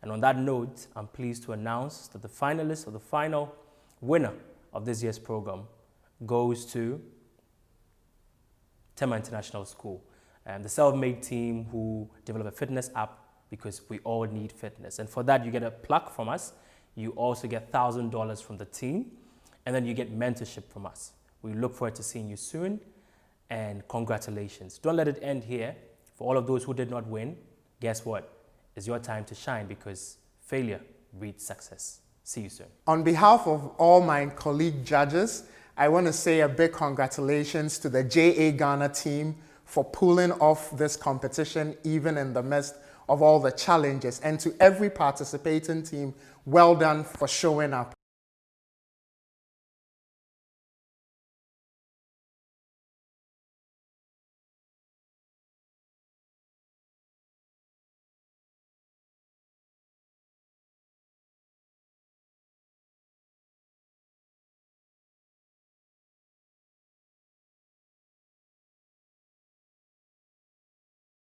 And on that note, I'm pleased to announce that the finalist, or the final winner of this year's program, goes to Tema International School, the self-made team who developed a fitness app because we all need fitness. And for that, you get a plaque from us. You also get $1,000 from the team, and then you get mentorship from us. We look forward to seeing you soon, and congratulations. Don't let it end here. For all of those who did not win, guess what? It's your time to shine, because failure breeds success. See you soon. On behalf of all my colleague judges, I want to say a big congratulations to the JA Ghana team for pulling off this competition even in the midst of all the challenges, and to every participating team, well done for showing up.